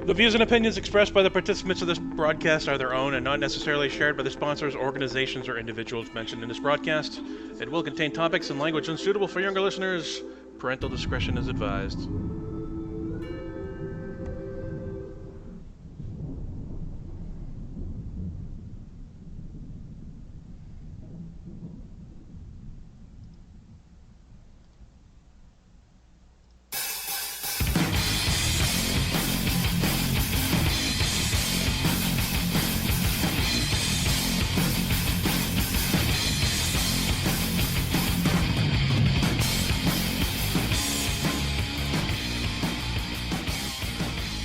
The views and opinions expressed by the participants of this broadcast are their own and not necessarily shared by the sponsors, organizations, or individuals mentioned in this broadcast. It will contain topics and language unsuitable for younger listeners. Parental discretion is advised.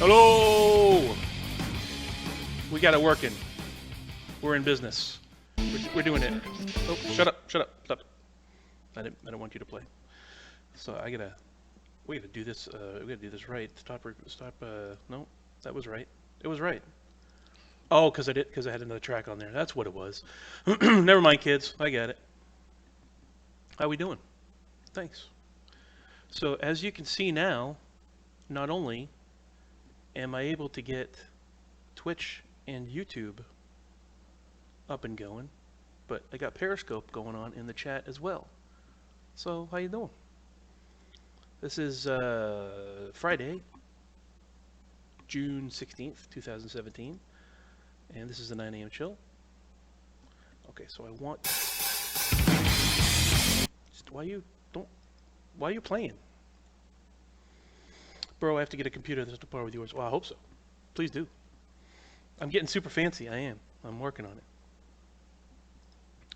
Hello! We got it working. We're in business. We're doing it. Oh, shut up! Stop. I don't want you to play. So we gotta do this. We gotta do this right. Stop. No, that was right. It was right. Oh, because I had another track on there. That's what it was. Never mind, kids. I get it. How we doing? Thanks. So as you can see now, not only am I able to get Twitch and YouTube up and going, but I got Periscope going on in the chat as well. So how you doing? This is Friday, June 16th, 2017, and this is the 9 a.m. chill. Okay, so I want... Why are you playing? Bro, I have to get a computer that's to par with yours. Well, I hope so. Please do. I'm getting super fancy. I am. I'm working on it.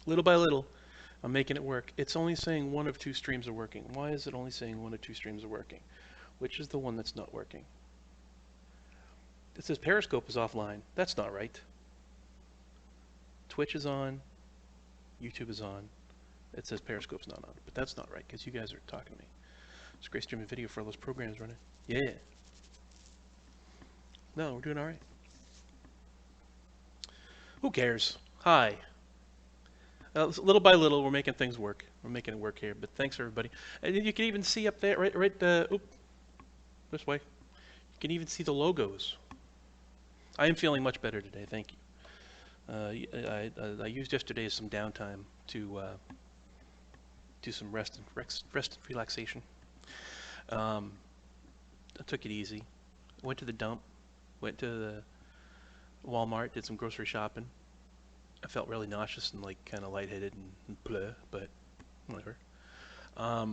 Little by little, I'm making it work. It's only saying one of two streams are working. Why is it only saying one of two streams are working? Which is the one that's not working? It says Periscope is offline. That's not right. Twitch is on. YouTube is on. It says Periscope's not on. But that's not right because you guys are talking to me. It's great streaming video for all those programs running. Yeah. No, we're doing all right. Who cares? Hi. Little by little, we're making things work. We're making it work here. But thanks, everybody. And you can even see up there, this way. You can even see the logos. I am feeling much better today. Thank you. I used yesterday as some downtime to do some rest and relaxation. I took it easy. Went to the dump. Went to the Walmart. Did some grocery shopping. I felt really nauseous and like kind of lightheaded and bleh, but whatever. But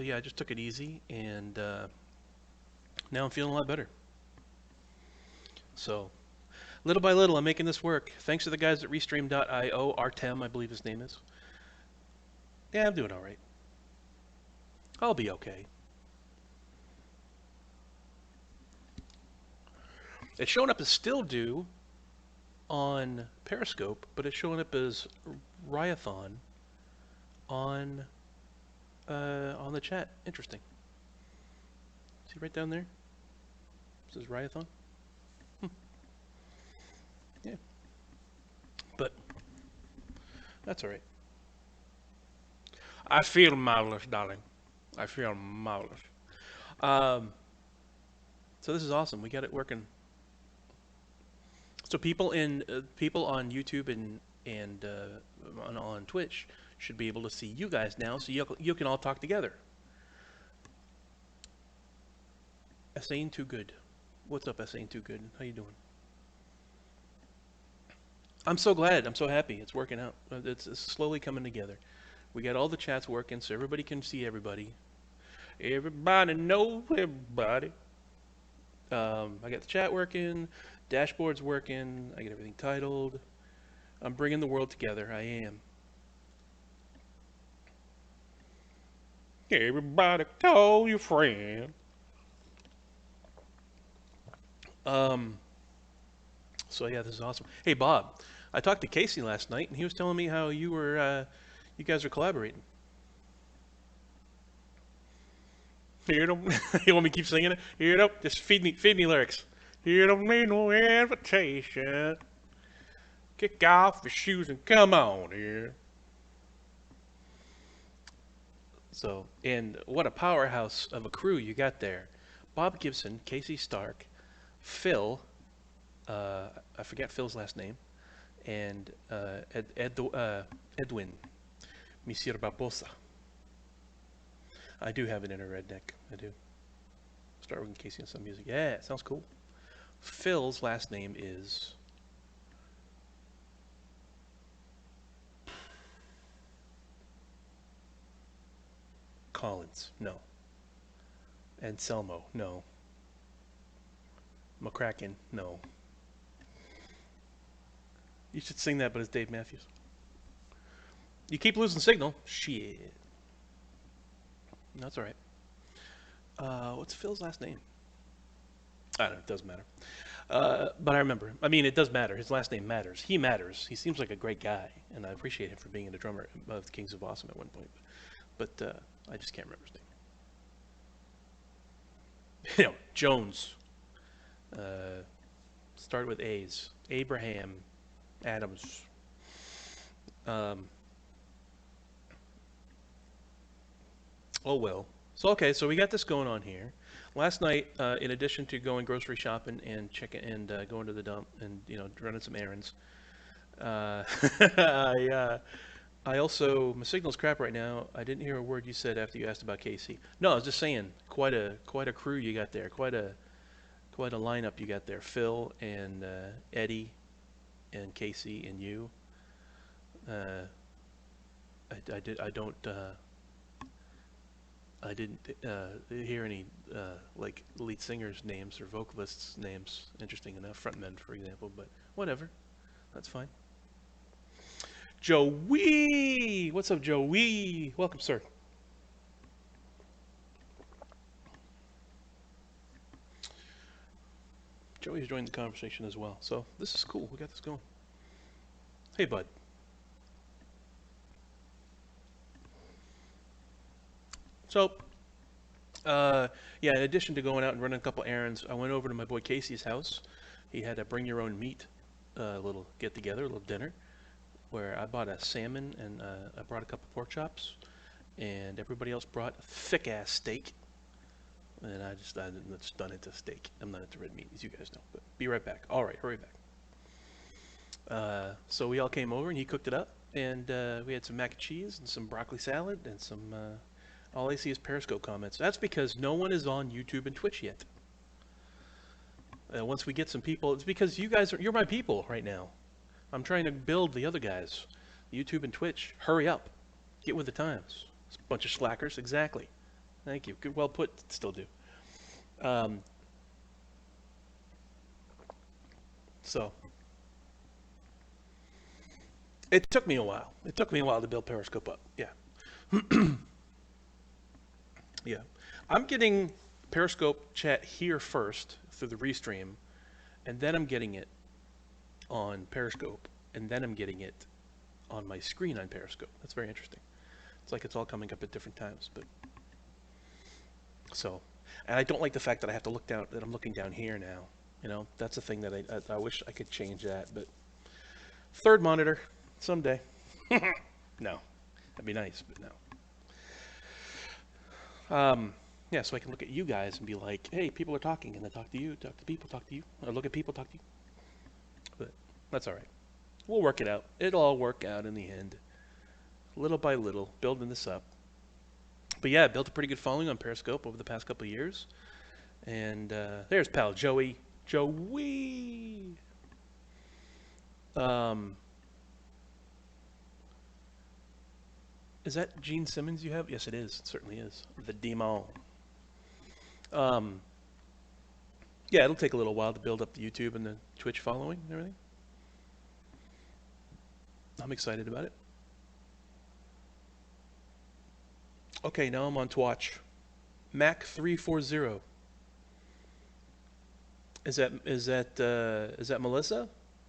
yeah, I just took it easy, and now I'm feeling a lot better. So, little by little, I'm making this work. Thanks to the guys at Restream.io, Artem, I believe his name is. Yeah, I'm doing all right. I'll be okay. It's showing up as still due on Periscope, but it's showing up as Ryathon on the chat. Interesting. See right down there? It says Ryathon. Yeah. But that's all right. I feel marvelous, darling. I feel marvelous. So this is awesome. We got it working. So people on YouTube and on Twitch should be able to see you guys now, so you can all talk together. Essaying Too Good. What's up, Essaying Too Good? How you doing? I'm so glad. I'm so happy. It's working out. It's slowly coming together. We got all the chats working, so everybody can see everybody. Everybody knows everybody. I got the chat working. Dashboard's working. I get everything titled. I'm bringing the world together. I am. Everybody call your friend. So yeah, this is awesome. Hey Bob, I talked to Casey last night, and he was telling me how you guys are collaborating. You don't. You want me to keep singing it? You don't. Just feed me lyrics. You don't need no invitation. Kick off your shoes and come on here. So, and what a powerhouse of a crew you got there. Bob Gibson, Casey Stark, Phil, I forget Phil's last name, and Edwin, Monsieur Barbosa. I do have an inner redneck. I do. Start working Casey on some music. Yeah, it sounds cool. Phil's last name is Collins. No. Anselmo. No. McCracken. No. You should sing that, but it's Dave Matthews. You keep losing signal. Shit. That's all right. What's Phil's last name? I don't know. It doesn't matter. But I remember. I mean, it does matter. His last name matters. He matters. He seems like a great guy, and I appreciate him for being the drummer of the Kings of Awesome at one point. But I just can't remember his name. Jones. Started with A's. Abraham Adams. Um, oh well. So we got this going on here. Last night, in addition to going grocery shopping and checking and going to the dump and running some errands, I also my signal's crap right now. I didn't hear a word you said after you asked about Casey. No, I was just saying quite a crew you got there. Quite a lineup you got there. Phil and Eddie and Casey and you. Uh, I didn't hear any like lead singers' names or vocalists' names. Interesting enough, frontmen, for example. But whatever, that's fine. Joey, what's up, Joey? Welcome, sir. Joey's joined the conversation as well, so this is cool. We got this going. Hey, bud. So, yeah, in addition to going out and running a couple errands, I went over to my boy Casey's house. He had a bring your own meat little get together, a little dinner, where I bought a salmon and I brought a couple pork chops, and everybody else brought thick ass steak. And I'm just done into steak. I'm not into red meat, as you guys know. But be right back. All right, hurry back. So we all came over and he cooked it up, and we had some mac and cheese and some broccoli salad and some. All I see is Periscope comments. That's because no one is on YouTube and Twitch yet. Once we get some people, it's because you're my people right now. I'm trying to build the other guys. YouTube and Twitch, hurry up. Get with the times. It's a bunch of slackers, exactly. Thank you. Good, well put, still do. So, it took me a while. It took me a while to build Periscope up. Yeah. Yeah. I'm getting Periscope chat here first through the Restream, and then I'm getting it on Periscope, and then I'm getting it on my screen on Periscope. That's very interesting. It's like it's all coming up at different times, but so, and I don't like the fact that I have to look down, that I'm looking down here now. That's a thing that I wish I could change that, but third monitor someday. No, that'd be nice, but no. Yeah, so I can look at you guys and be like, hey, people are talking, and then talk to you, talk to people, talk to you, or look at people, talk to you. But that's all right. We'll work it out. It'll all work out in the end, little by little, building this up. But yeah, I built a pretty good following on Periscope over the past couple of years. And there's pal Joey. Joey! Is that Gene Simmons you have? Yes, it is. It certainly is. The Demon. Yeah, it'll take a little while to build up the YouTube and the Twitch following and everything. I'm excited about it. Okay, now I'm on Twitch. Mac340. Is that Melissa?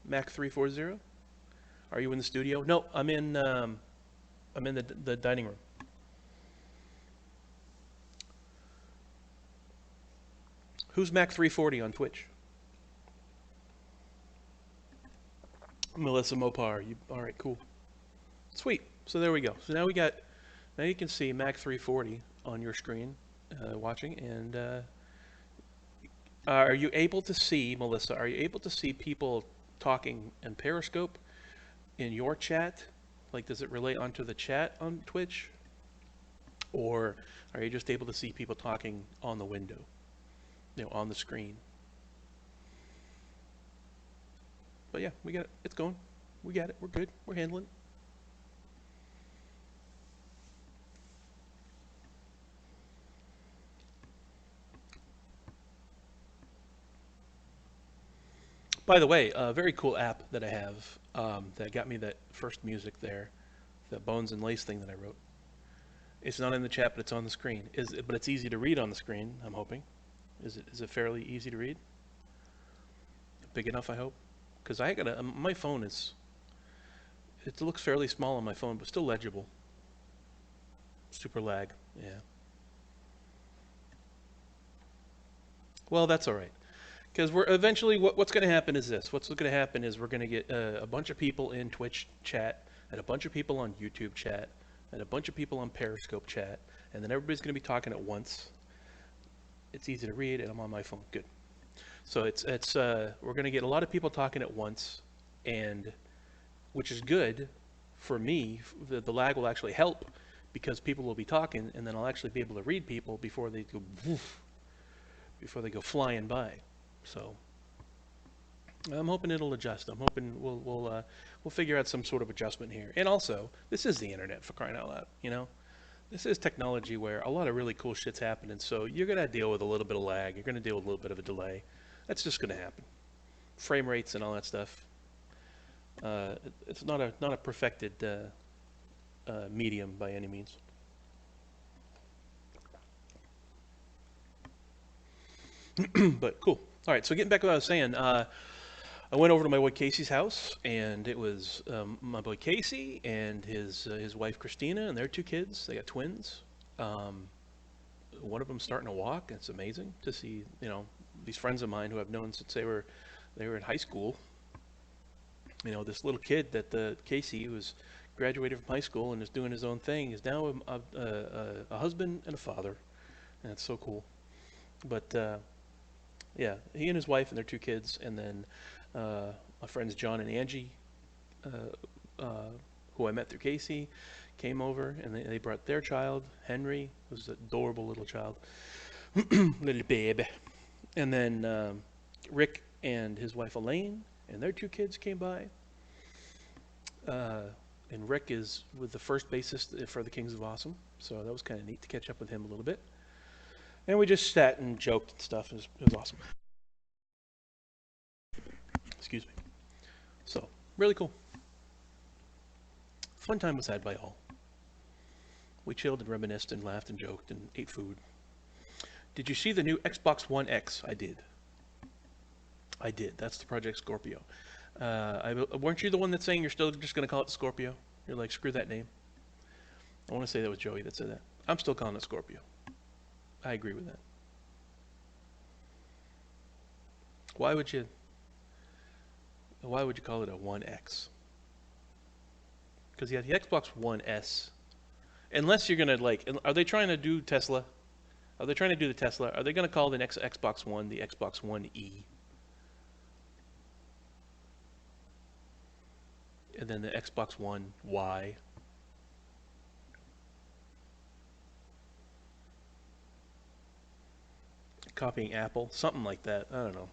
Mac340? Are you in the studio? No, I'm in the dining room. Who's Mac340 on Twitch? Melissa Mopar. All right, cool. Sweet. So there we go. So now you can see Mac340 on your screen watching, and Are you able to see, Melissa? Are you able to see people talking in Periscope in your chat? Like, does it relate onto the chat on Twitch, or are you just able to see people talking on the window, on the screen? But yeah, we got it. It's going. We got it. We're good. We're handling it. By the way, a very cool app that I have that got me that first music there, the Bones and Lace thing that I wrote. It's not in the chat, but it's on the screen. But it's easy to read on the screen. I'm hoping. Is it fairly easy to read? Big enough, I hope. Because I got my phone is. It looks fairly small on my phone, but still legible. Super lag. Yeah. Well, that's all right. Because we're eventually what's going to happen is this. What's going to happen is we're going to get a bunch of people in Twitch chat, and a bunch of people on YouTube chat, and a bunch of people on Periscope chat, and then everybody's going to be talking at once. It's easy to read, and I'm on my phone. Good. So it's we're going to get a lot of people talking at once, and which is good for me. The lag will actually help because people will be talking, and then I'll actually be able to read people before they go before they go flying by. So I'm hoping it'll adjust. I'm hoping we'll figure out some sort of adjustment here. And also, this is the internet, for crying out loud. This is technology where a lot of really cool shit's happening. So you're gonna deal with a little bit of lag. You're gonna deal with a little bit of a delay. That's just gonna happen. Frame rates and all that stuff. It's not a perfected medium by any means. But cool. All right. So getting back to what I was saying. I went over to my boy Casey's house, and it was my boy Casey and his wife Christina and their two kids. They got twins. Um, One of them starting to walk. It's amazing to see. These friends of mine who I've known since they were in high school. This little kid that the Casey who was graduated from high school and is doing his own thing is now a husband and a father, and it's so cool. But yeah, he and his wife and their two kids, and then my friends John and Angie, uh, uh, who I met through Casey, came over and they brought their child, Henry, who's an adorable little child, little baby. And then Rick and his wife Elaine and their two kids came by. Uh, and Rick is with the first bassist for the Kings of Awesome, so that was kind of neat to catch up with him a little bit. And we just sat and joked and stuff. It was awesome. Excuse me. So, really cool. Fun time was had by all. We chilled and reminisced and laughed and joked and ate food. Did you see the new Xbox One X? I did. I did. That's the Project Scorpio. Weren't you the one that's saying you're still just going to call it the Scorpio? You're like, screw that name. I want to say that was Joey that said that. I'm still calling it Scorpio. I agree with that. Why would you? Why would you call it a One X? Because you have the Xbox One S. Unless you're gonna are they trying to do Tesla? Are they trying to do the Tesla? Are they gonna call the next Xbox One the Xbox One E? And then the Xbox One Y? Copying Apple, something like that. I don't know.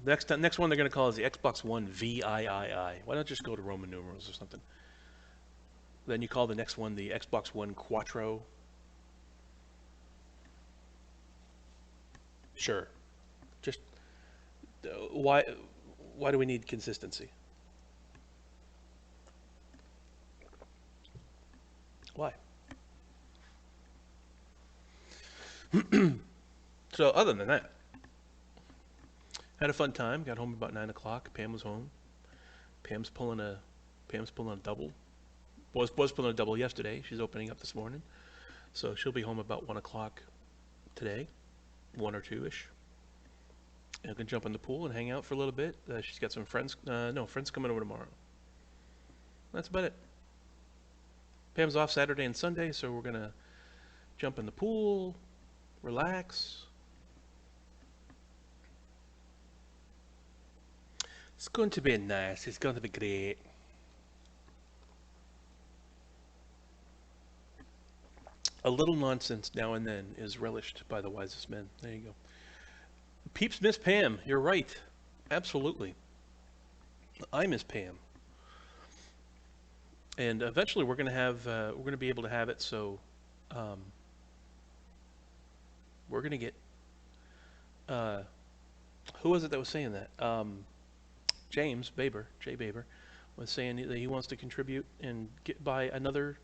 Next one they're gonna call is the Xbox One VIII. Why don't you just go to Roman numerals or something? Then you call the next one the Xbox One Quattro. Sure. Just why? Why do we need consistency? Why? So other than that, had a fun time. Got home about 9 o'clock. Pam was home. Pam's pulling a Pam's pulling a double. Was pulling a double yesterday. She's opening up this morning, so she'll be home about 1 o'clock today, 1 or 2 ish. And I can jump in the pool and hang out for a little bit. She's got some friends. No, friends coming over tomorrow. That's about it. Pam's off Saturday and Sunday, so we're gonna jump in the pool, relax. It's going to be nice. It's going to be great. A little nonsense now and then is relished by the wisest men. There you go. Peeps miss Pam. You're right. Absolutely. I miss Pam. And eventually we're going to be able to have it so um, we're going to get uh, who was it that was saying that? James Baber, Jay Baber, was saying that he wants to contribute and buy another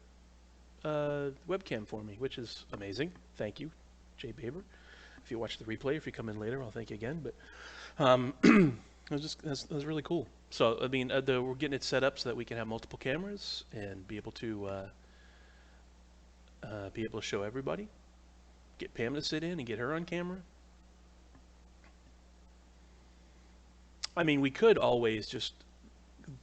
webcam for me, which is amazing. Thank you, Jay Baber. If you watch the replay, if you come in later, I'll thank you again. But it was really cool. So I mean, we're getting it set up so that we can have multiple cameras and be able to show everybody. Get Pam to sit in and get her on camera. I mean, we could always just,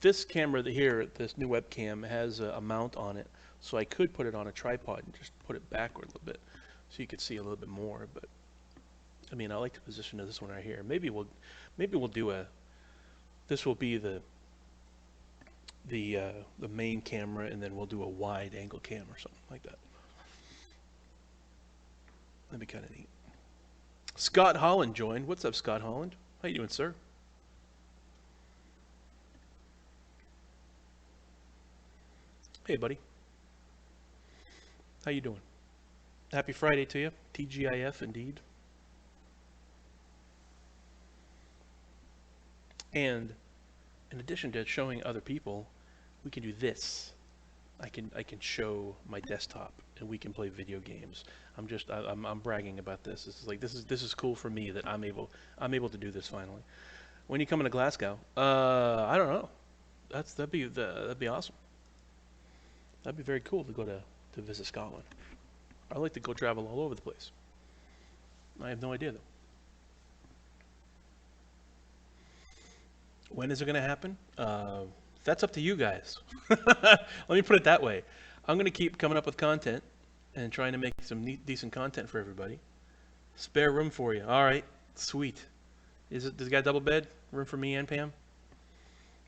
this camera here, this new webcam has a mount on it, so I could put it on a tripod and just put it backward a little bit, so you could see a little bit more. But I mean, I like the position of this one right here. Maybe we'll do this will be the main camera, and then we'll do a wide angle cam or something like that. That'd be kind of neat. Scott Holland joined. What's up, Scott Holland? How you doing, sir? Hey, buddy. How you doing? Happy Friday to you. TGIF, indeed. And in addition to showing other people, we can do this. I can show my desktop, and we can play video games. I'm bragging about this. This is cool for me that I'm able to do this finally. When you coming to Glasgow? I don't know. That'd be awesome. That'd be very cool to go to visit Scotland. I like to go travel all over the place. I have no idea though. When is it going to happen? That's up to you guys. Let me put it that way. I'm going to keep coming up with content and trying to make some decent content for everybody. Spare room for you. All right, sweet. Does it got a double bed? Room for me and Pam?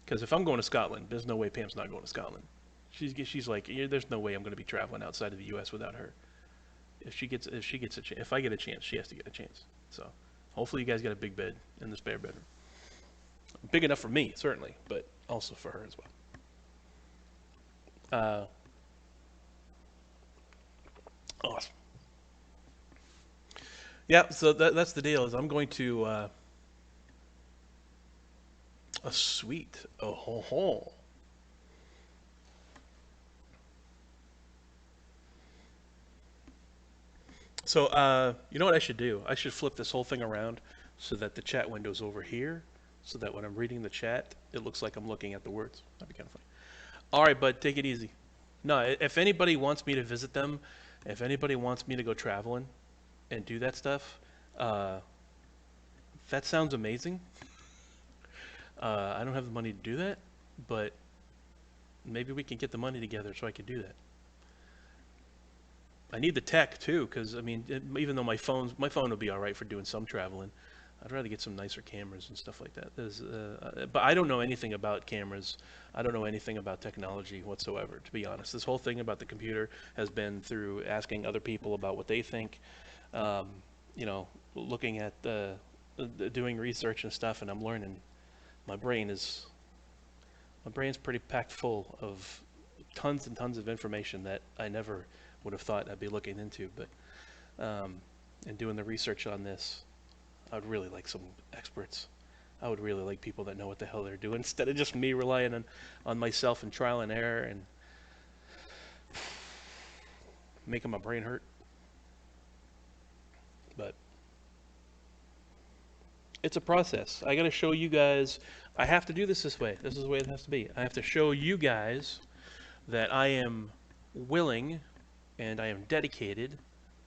Because if I'm going to Scotland, there's no way Pam's not going to Scotland. She's like, there's no way I'm going to be traveling outside of the U.S. without her. If I get a chance, she has to get a chance. So hopefully you guys got a big bed in the spare bedroom. Big enough for me, certainly, but also for her as well. Awesome. Yeah, so that's the deal. Is I'm going to a suite. Oh ho ho. So you know what I should do? I should flip this whole thing around so that the chat window's over here, so that when I'm reading the chat, it looks like I'm looking at the words. That'd be kind of funny. All right, bud, take it easy. No, if anybody wants me to visit them, if anybody wants me to go traveling and do that stuff, that sounds amazing. I don't have the money to do that, but maybe we can get the money together so I can do that. I need the tech too, because I mean, even though my phone will be all right for doing some traveling, I'd rather get some nicer cameras and stuff like that. But I don't know anything about cameras. I don't know anything about technology whatsoever, to be honest. This whole thing about the computer has been through asking other people about what they think, looking at doing research and stuff, and I'm learning. My brain's pretty packed full of tons and tons of information that I never would have thought I'd be looking into. But and doing the research on this, I would really like some experts. I would really like people that know what the hell they're doing, instead of just me relying on myself and trial and error and making my brain hurt. But it's a process. I got to show you guys. I have to do this way. This is the way it has to be. I have to show you guys that I am willing and I am dedicated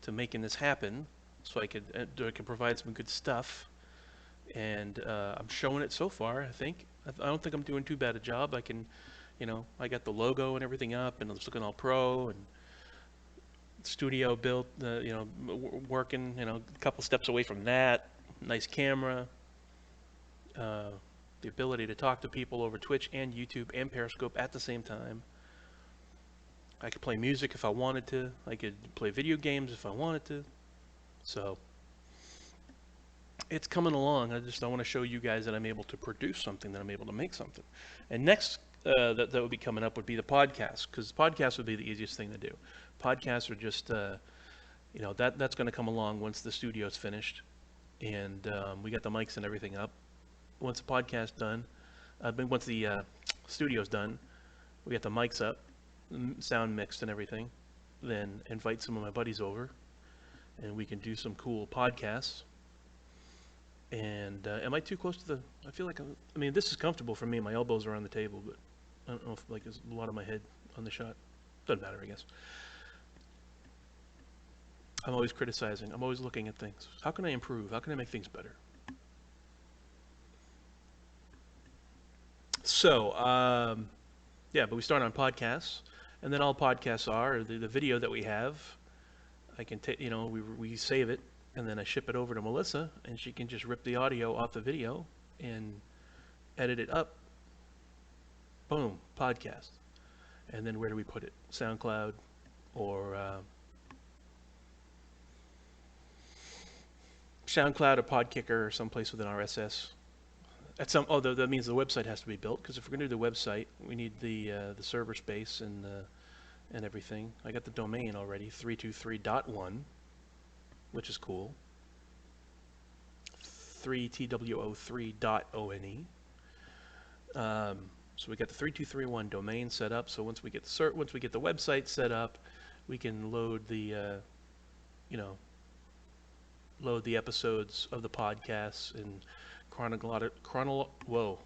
to making this happen, so I can provide some good stuff. And I'm showing it so far. I don't think I'm doing too bad a job. I got the logo and everything up, and it's looking all pro, and studio built, working, a couple steps away from that. Nice camera. Uh, the ability to talk to people over Twitch and YouTube and Periscope at the same time. I could play music if I wanted to. I could play video games if I wanted to. So it's coming along. I want to show you guys that I'm able to produce something, that I'm able to make something. And next, that would be coming up would be the podcast, because podcasts would be the easiest thing to do. Podcasts are just, that's going to come along once the studio's finished, and we got the mics and everything up. Once the podcast's done, once the studio's done, we got the mics up, sound mixed and everything. Then invite some of my buddies over, and we can do some cool podcasts. And am I too close to the? I feel like this is comfortable for me. My elbows are on the table, but I don't know if there's a lot of my head on the shot. Doesn't matter, I guess. I'm always criticizing. I'm always looking at things. How can I improve? How can I make things better? So, but we start on podcasts, and then all podcasts are the video that we have. I can take, we save it, and then I ship it over to Melissa, and she can just rip the audio off the video and edit it up. Boom, podcast. And then where do we put it? SoundCloud or Podkicker or someplace with an RSS. That means the website has to be built, because if we're going to do the website, we need the server space and everything. I got the domain already, 323.1, which is cool. 3two3.one. So we got the 3231 domain set up. So once we get the website set up, we can load the episodes of the podcasts in whoa.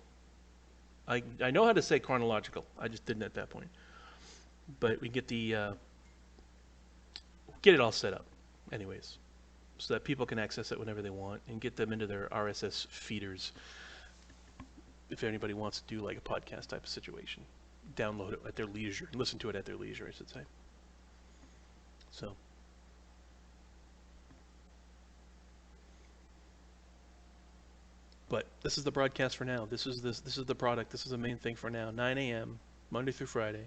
I know how to say chronological. I just didn't at that point. But we get get it all set up, anyways, so that people can access it whenever they want and get them into their RSS feeders. If anybody wants to do like a podcast type of situation, download it at their leisure, listen to it at their leisure, I should say. So. But this is the broadcast for now. This is the product. This is the main thing for now. 9 a.m. Monday through Friday.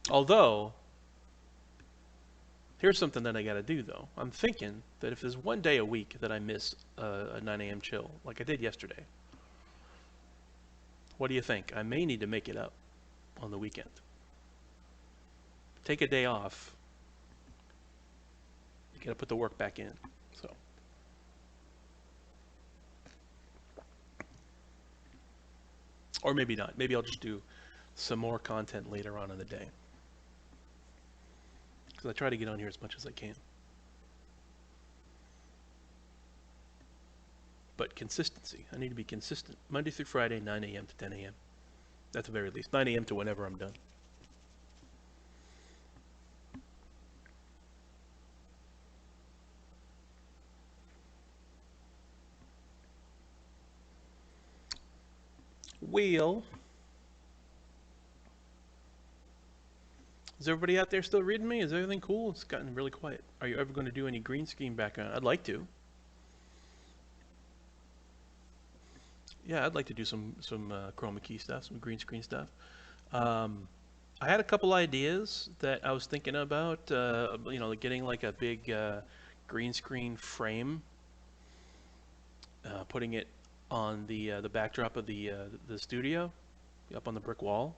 Although, here's something that I got to do though. I'm thinking that if there's one day a week that I miss a 9 a.m. chill, like I did yesterday, what do you think? I may need to make it up on the weekend. Take a day off. You got to put the work back in. So. Or maybe not. Maybe I'll just do some more content later on in the day. Because I try to get on here as much as I can. But consistency. I need to be consistent. Monday through Friday, 9 a.m. to 10 a.m. At the very least. 9 a.m. to whenever I'm done. Wheel. Is everybody out there still reading me? Is everything cool? It's gotten really quiet. Are you ever going to do any green screen background? I'd like to. Yeah, I'd like to do some chroma key stuff, some green screen stuff. I had a couple ideas that I was thinking about. Getting like a big green screen frame, putting it on the backdrop of the studio, up on the brick wall,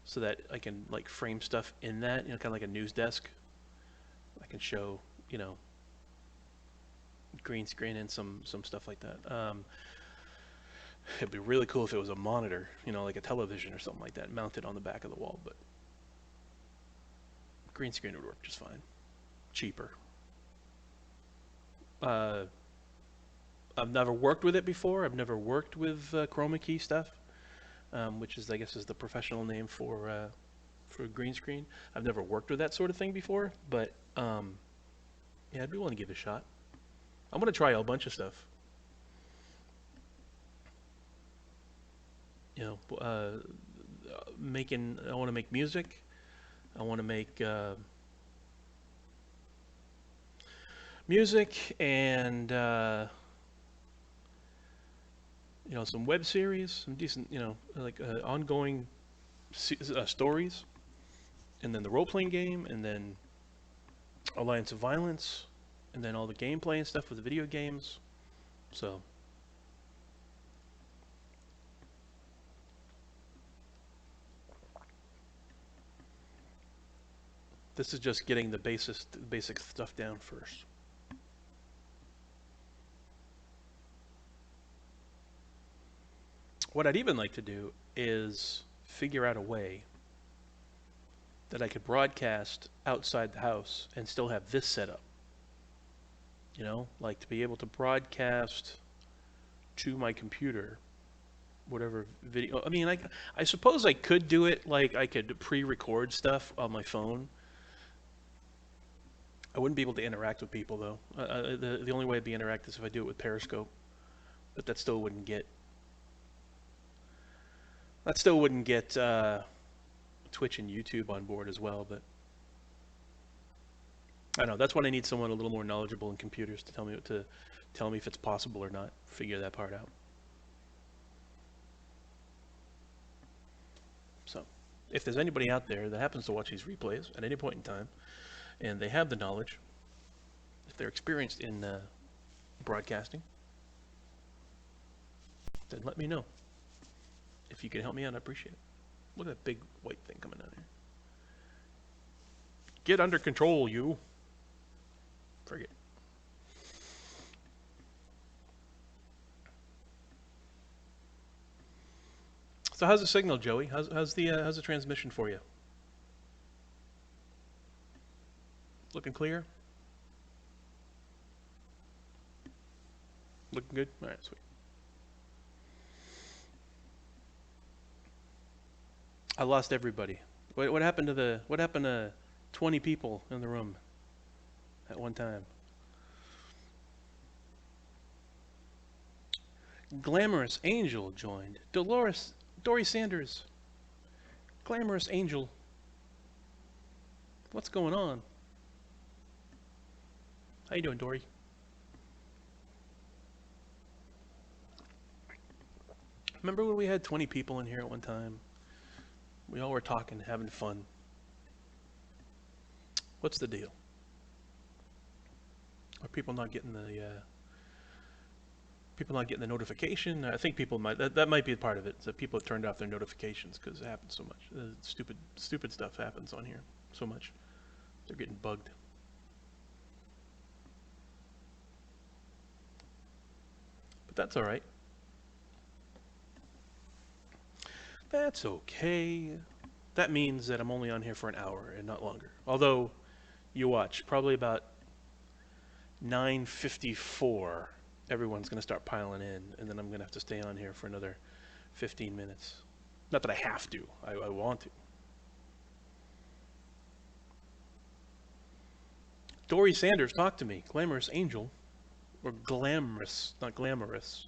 so that I can like frame stuff in that, kind of like a news desk. I can show, green screen and some stuff like that. It'd be really cool if it was a monitor, like a television or something like that, mounted on the back of the wall. But green screen would work just fine. Cheaper. I've never worked with it before. I've never worked with chroma key stuff, which is, I guess, is the professional name for green screen. I've never worked with that sort of thing before, but yeah, I'd be willing to give it a shot. I'm gonna try a bunch of stuff. I want to make music. I want to make music and some web series, some decent, like ongoing stories, and then the role-playing game, and then Alliance of Violence, and then all the gameplay and stuff with the video games. So this is just getting the basic stuff down first. What I'd even like to do is figure out a way that I could broadcast outside the house and still have this set up. Like to be able to broadcast to my computer whatever video. I mean, I suppose I could do it like I could pre-record stuff on my phone. I wouldn't be able to interact with people though. The only way I'd be interactive is if I do it with Periscope, but that still wouldn't get Twitch and YouTube on board as well. But I don't know. That's when I need someone a little more knowledgeable in computers to tell me if it's possible or not. Figure that part out. So, if there's anybody out there that happens to watch these replays at any point in time, and they have the knowledge, if they're experienced in broadcasting, then let me know. If you can help me out, I appreciate it. Look at that big white thing coming down here. Get under control, you. Forget. So how's the signal, Joey? How's the transmission for you? Looking clear? Looking good? All right, sweet. I lost everybody. What happened to 20 people in the room at one time? Glamorous Angel joined. Dory Sanders. Glamorous Angel. What's going on? How you doing, Dory? Remember when we had 20 people in here at one time? We all were talking, having fun. What's the deal? Are people not getting the notification? I think people might. That might be a part of it. So people have turned off their notifications because it happens so much. Stupid stuff happens on here so much. They're getting bugged. But that's all right. That's okay. That means that I'm only on here for an hour and not longer. Although, you watch, probably about 9:54, everyone's going to start piling in, and then I'm going to have to stay on here for another 15 minutes. Not that I have to. I want to. Dory Sanders, talk to me. Glamorous Angel. Or glamorous, not glamorous.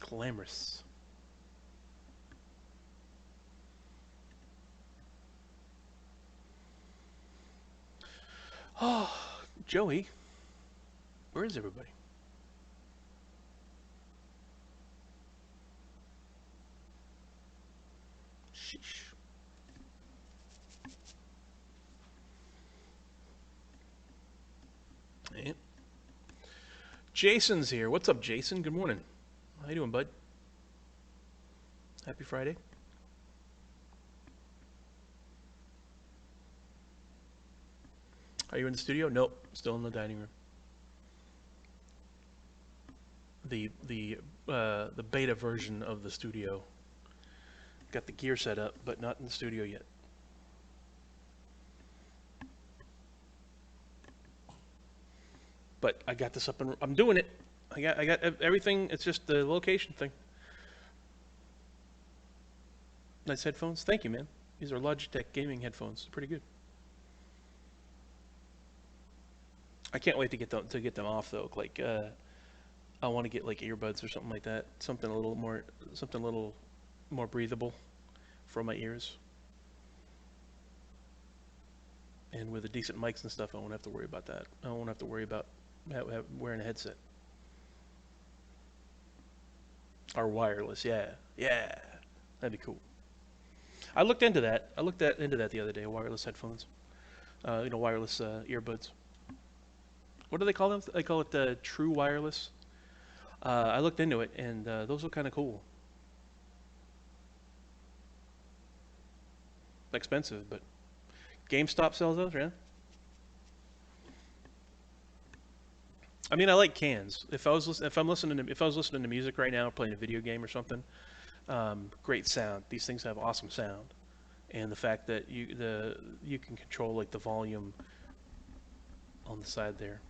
Glamorous. Oh, Joey. Where is everybody? Sheesh. Yeah. Jason's here. What's up, Jason? Good morning. How you doing, bud? Happy Friday. Are you in the studio? Nope. Still in the dining room. The beta version of the studio. Got the gear set up, but not in the studio yet. But I got this up and I'm doing it. I got everything. It's just the location thing. Nice headphones. Thank you, man. These are Logitech gaming headphones. Pretty good. I can't wait to get them off though. Like I want to get like earbuds or something like that. Something a little more breathable for my ears. And with the decent mics and stuff, I won't have to worry about that. I won't have to worry about wearing a headset. Or wireless, yeah. Yeah. That'd be cool. I looked into that. Into that the other day, wireless headphones. Wireless earbuds. What do they call them? They call it True Wireless. I looked into it, and those look kind of cool. Expensive, but GameStop sells those, yeah. I mean, I like cans. If I was listening to music right now, playing a video game or something, great sound. These things have awesome sound, and the fact that you can control like the volume on the side there.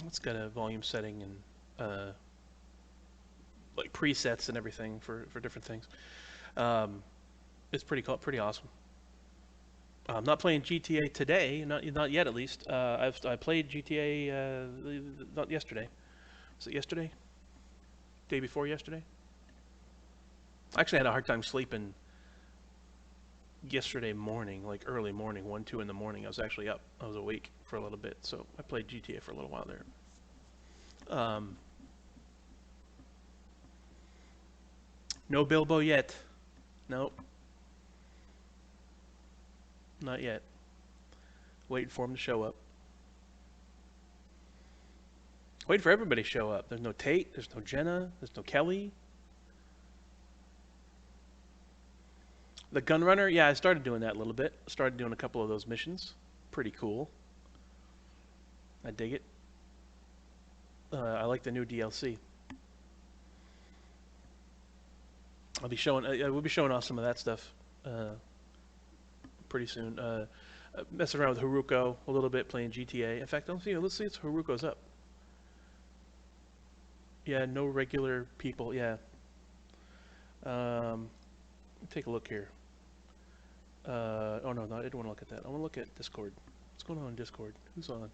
It's got a volume setting and like presets and everything for different things. Um, it's pretty awesome. I'm not playing GTA today, not yet at least. I played GTA not yesterday. Was it yesterday? Day before yesterday? I actually had a hard time sleeping yesterday morning, like early morning, 1, 2 in the morning. I was actually up. I was awake for a little bit, so I played GTA for a little while there. Um, no Bilbo yet. Nope, not yet. Waiting for him to show up. Waiting for everybody to show up. There's no Tate. There's no Jenna. There's no Kelly. The Gunrunner, yeah, I started doing that a little bit. Started doing a couple of those missions. Pretty cool. I dig it. I like the new DLC. We'll be showing off some of that stuff pretty soon. Messing around with Haruko a little bit, playing GTA. In fact, let's see if Haruko's up. Yeah, no regular people. Yeah. Take a look here. Oh no, I didn't want to look at that. I want to look at Discord. What's going on in Discord? Who's on?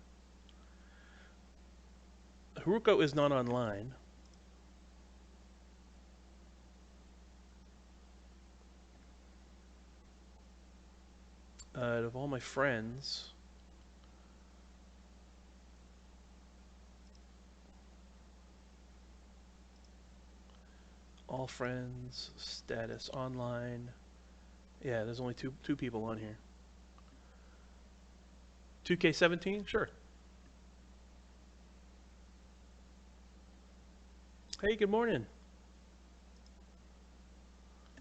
Haruko is not online. Out of all my friends, all friends, status, online. Yeah, there's only two people on here. 2K17? Sure. Hey, good morning.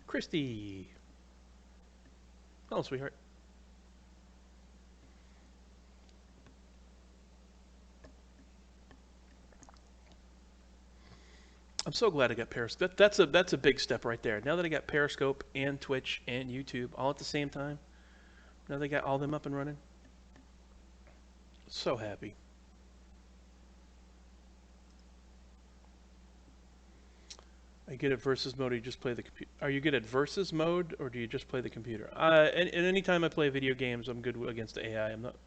Christy. Hello, sweetheart. I'm so glad I got Periscope. That's a big step right there. Now that I got Periscope and Twitch and YouTube all at the same time, now they got all them up and running. So happy. Are you good at versus mode, or you just play the computer? Are you good at versus mode, or do you just play the computer? And any time I play video games, I'm good against the AI. I'm not.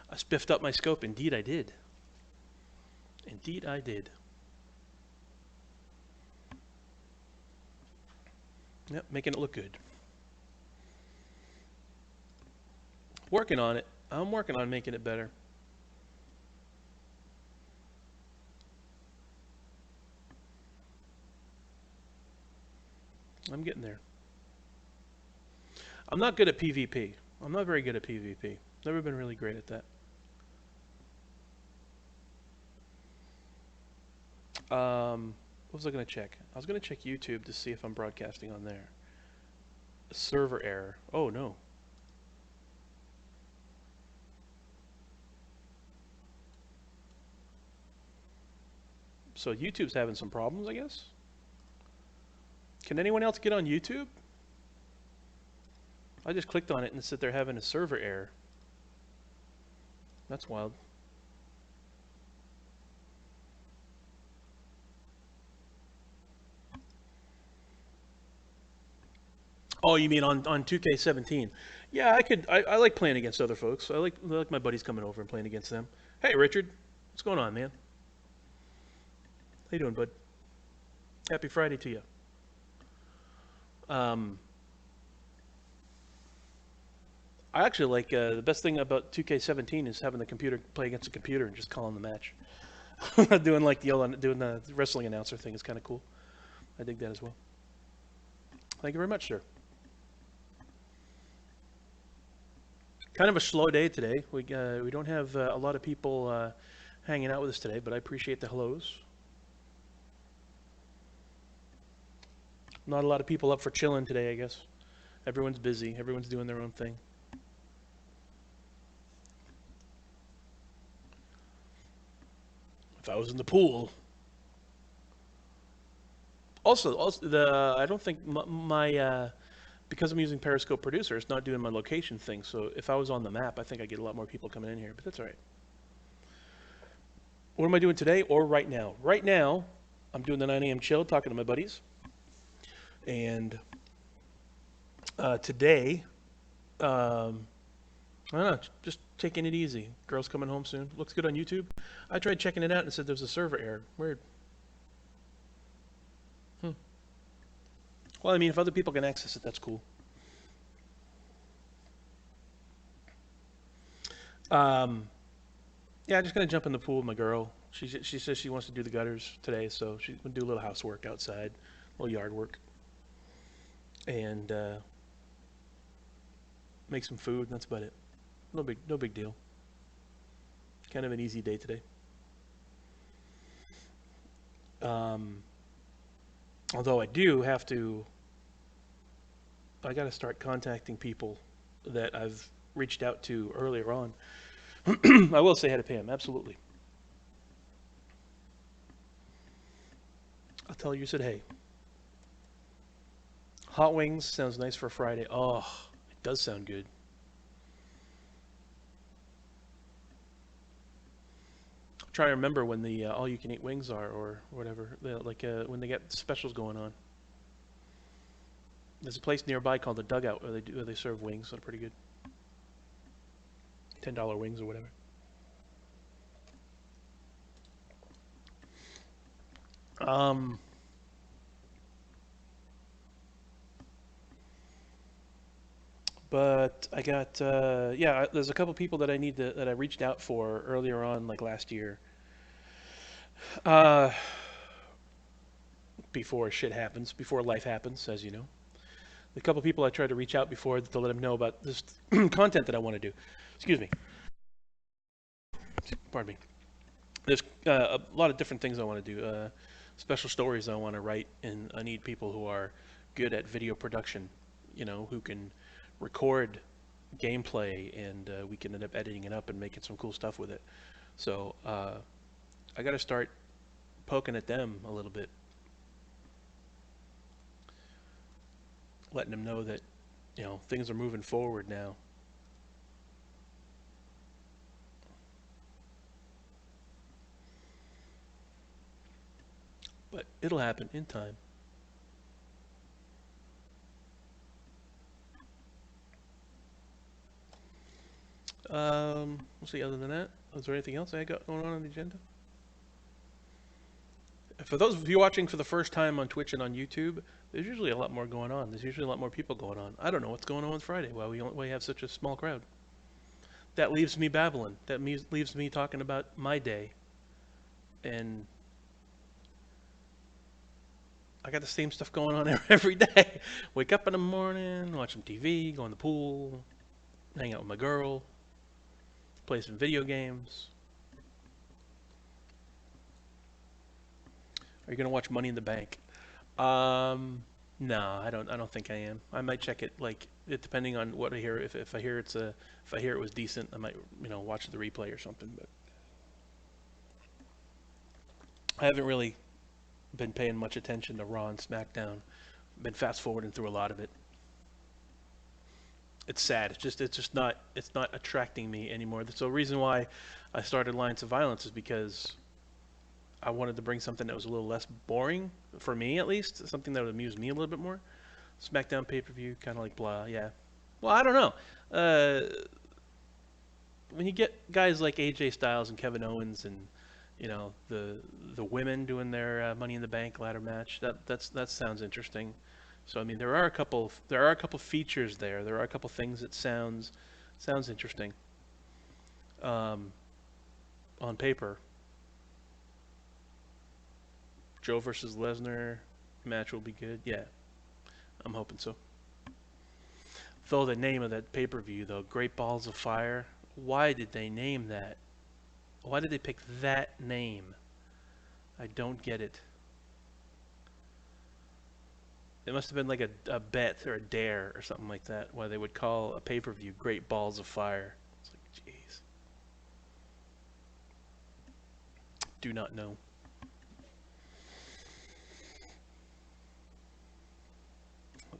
I spiffed up my scope. Indeed, I did. Indeed, I did. Yep, making it look good. Working on it. I'm working on making it better. I'm getting there. I'm not good at PvP. I'm not very good at PvP. Never been really great at that. What was I going to check? I was going to check YouTube to see if I'm broadcasting on there. Server error. Oh, no. So YouTube's having some problems, I guess? Can anyone else get on YouTube? I just clicked on it and it said they're having a server error. That's wild. Oh, you mean on 2K17? Yeah, I like playing against other folks. I like my buddies coming over and playing against them. Hey, Richard. What's going on, man? How you doing, bud? Happy Friday to you. Um, I actually like the best thing about 2K17 is having the computer play against the computer and just calling the match. Doing like doing the wrestling announcer thing is kind of cool. I dig that as well. Thank you very much, sir. Kind of a slow day today. We don't have a lot of people hanging out with us today, but I appreciate the hellos. Not a lot of people up for chilling today, I guess. Everyone's busy. Everyone's doing their own thing. If I was in the pool. Also the I don't think my because I'm using Periscope Producer, it's not doing my location thing. So if I was on the map, I think I get a lot more people coming in here. But that's all right. What am I doing today or right now? Right now, I'm doing the 9 a.m. chill, talking to my buddies. And today, I don't know, just taking it easy. Girl's coming home soon. Looks good on YouTube. I tried checking it out and it said there's a server error. Weird. Well, I mean, if other people can access it, that's cool. Yeah, I'm just gonna jump in the pool with my girl. She says she wants to do the gutters today, so she's gonna do a little housework outside, a little yard work, and make some food. And that's about it. No big deal. Kind of an easy day today. Um, Although I do have to, I got to start contacting people that I've reached out to earlier on. I will say I had to pay them, absolutely. I'll tell you, said, hey, hot wings sounds nice for Friday. Oh, it does sound good. I'm trying to remember when the all-you-can-eat wings are, or whatever, like when they get specials going on. There's a place nearby called the Dugout where they serve wings. They're pretty good. $10 wings or whatever. Um, but I got yeah. There's a couple people that that I reached out for earlier on, like last year. Uh, Before shit happens, before life happens, as you know. The couple people I tried to reach out before to let them know about this content that I want to do. Excuse me. Pardon me. There's a lot of different things I want to do. Special stories I want to write, and I need people who are good at video production. You know, who can record gameplay, and we can end up editing it up and making some cool stuff with it. So I got to start poking at them a little bit, letting them know that things are moving forward now. But it'll happen in time. Let's see. Other than that, is there anything else I got going on the agenda? For those of you watching for the first time on Twitch and on YouTube, there's usually a lot more going on. There's usually a lot more people going on. I don't know what's going on Friday. Why we have such a small crowd. That leaves me babbling. That leaves me talking about my day, and I got the same stuff going on every day. Wake up in the morning, watch some TV, go in the pool, hang out with my girl, play some video games. Are you gonna watch Money in the Bank? No, I don't think I am. I might check it depending on what I hear. If I hear if I hear it was decent, I might watch the replay or something. But I haven't really been paying much attention to Raw and SmackDown. Been fast forwarding through a lot of it. It's sad. It's not attracting me anymore. So the reason why I started Alliance of Violence is because I wanted to bring something that was a little less boring, for me at least, something that would amuse me a little bit more. SmackDown pay-per-view, kind of like blah, yeah. Well, I don't know. When you get guys like AJ Styles and Kevin Owens and the women doing their Money in the Bank ladder match, that sounds interesting. So I mean, there are a couple features there. There are a couple things that sounds Sounds interesting. Um, on paper, Joe versus Lesnar match will be good. Yeah, I'm hoping so. Though the name of that pay-per-view, though, Great Balls of Fire, why did they name that? Why did they pick that name? I don't get it. It must have been like a bet or a dare or something like that, why they would call a pay-per-view Great Balls of Fire. It's like, jeez. Do not know.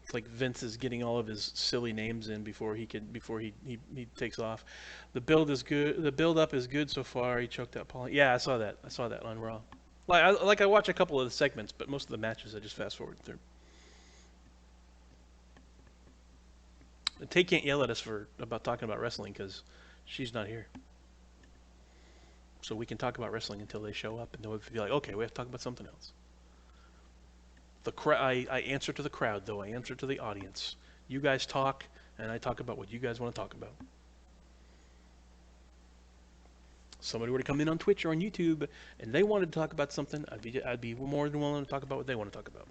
It's like Vince is getting all of his silly names in before he takes off. The build is good. The build up is good so far. He choked out Paul. Yeah, I saw that. I saw that on Raw. I watch a couple of the segments, but most of the matches I just fast forward through. Tay can't yell at us about talking about wrestling because she's not here. So we can talk about wrestling until they show up, and then we'll be like, okay, we have to talk about something else. I answer to the crowd, though. I answer to the audience. You guys talk, and I talk about what you guys want to talk about. Somebody were to come in on Twitch or on YouTube, and they wanted to talk about something, I'd be more than willing to talk about what they want to talk about.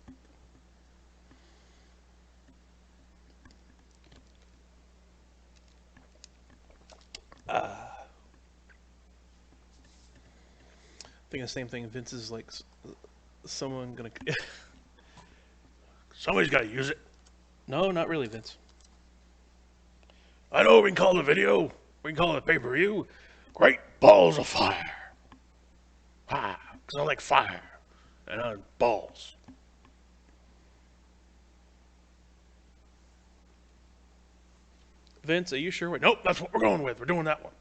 Thinking the same thing. Vince is like, someone gonna. Somebody's got to use it. No, not really, Vince. I know we can call it a video. We can call it a pay-per-view. Great Balls of Fire. Ah, because I like fire. And I like balls. Vince, are you sure? Nope, that's what we're going with. We're doing that one.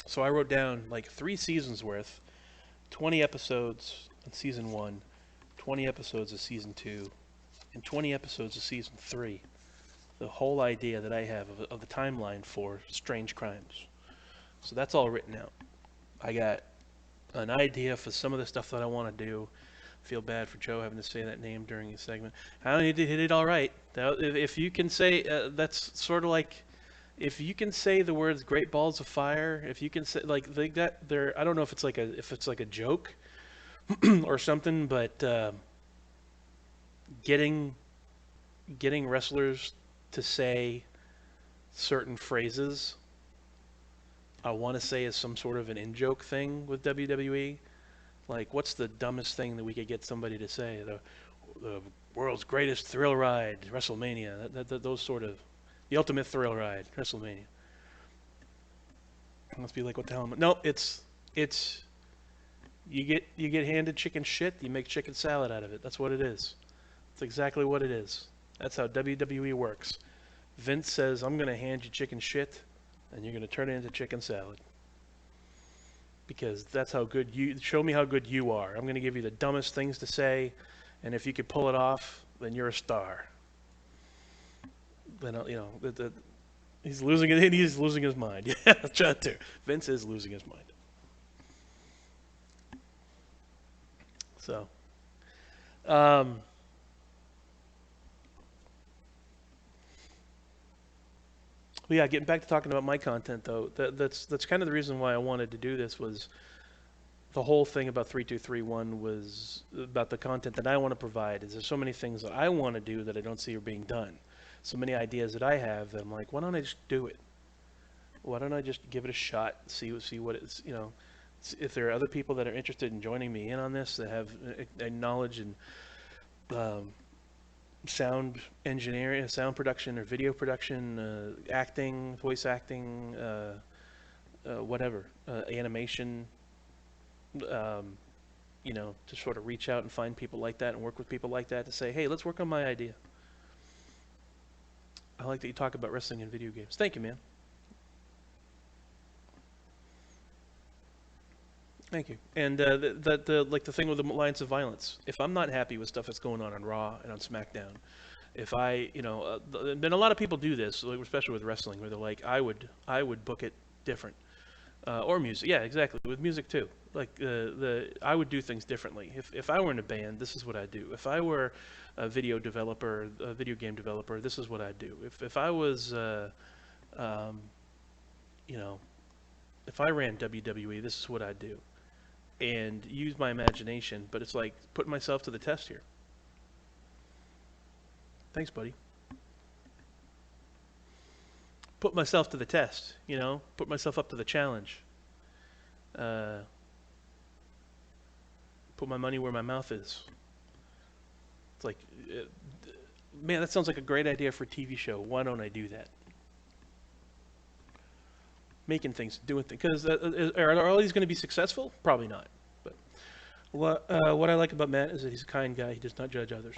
So I wrote down like 3 seasons worth, 20 episodes in season 1, 20 episodes of season 2, and 20 episodes of season 3. The whole idea that I have of the timeline for Strange Crimes. So that's all written out. I got an idea for some of the stuff that I want to do. Feel bad for Joe having to say that name during his segment. I don't need to hit it all right. If you can say, that's sort of like, if you can say the words "Great Balls of Fire," if you can say like that, there. I don't know if it's like a joke or something, but getting wrestlers to say certain phrases, I want to say is some sort of an in-joke thing with WWE. Like, what's the dumbest thing that we could get somebody to say? The world's greatest thrill ride, WrestleMania. Those sort of, the ultimate thrill ride, WrestleMania. It must be like, what the hell? No, it's you get handed chicken shit, you make chicken salad out of it. That's what it is. That's exactly what it is. That's how WWE works. Vince says, I'm going to hand you chicken shit, and you're going to turn it into chicken salad. Because that's how good show me how good you are. I'm going to give you the dumbest things to say, and if you could pull it off, then you're a star. Then, he's losing it. He's losing his mind. Yeah, John too. Vince is losing his mind. So, well, yeah, getting back to talking about my content though, that's kind of the reason why I wanted to do this. Was the whole thing about 3231 was about the content that I want to provide. Is there's so many things that I want to do that I don't see are being done. So many ideas that I have that I'm like, why don't I just do it? Why don't I just give it a shot, see what it's, if there are other people that are interested in joining me in on this, that have a knowledge in sound engineering, sound production, or video production, acting, voice acting, whatever, animation, to sort of reach out and find people like that and work with people like that to say, hey, let's work on my idea. I like that you talk about wrestling and video games. Thank you, man. Thank you. And the thing with the Alliance of Violence. If I'm not happy with stuff that's going on Raw and on SmackDown, if I, then a lot of people do this, especially with wrestling, where they're like, I would book it different, or music. Yeah, exactly. With music too. Like I would do things differently. If I were in a band, this is what I'd do. If I were a video developer, a video game developer, this is what I'd do. If I was um, you know, if I ran WWE, this is what I'd do. And use my imagination, but it's like putting myself to the test here. Thanks, buddy. Put myself to the test, put myself up to the challenge. Uh, put my money where my mouth is. It's like, uh, man, that sounds like a great idea for a TV show. Why don't I do that? Making things, doing things. Because are all these going to be successful? Probably not. But what I like about Matt is that he's a kind guy. He does not judge others.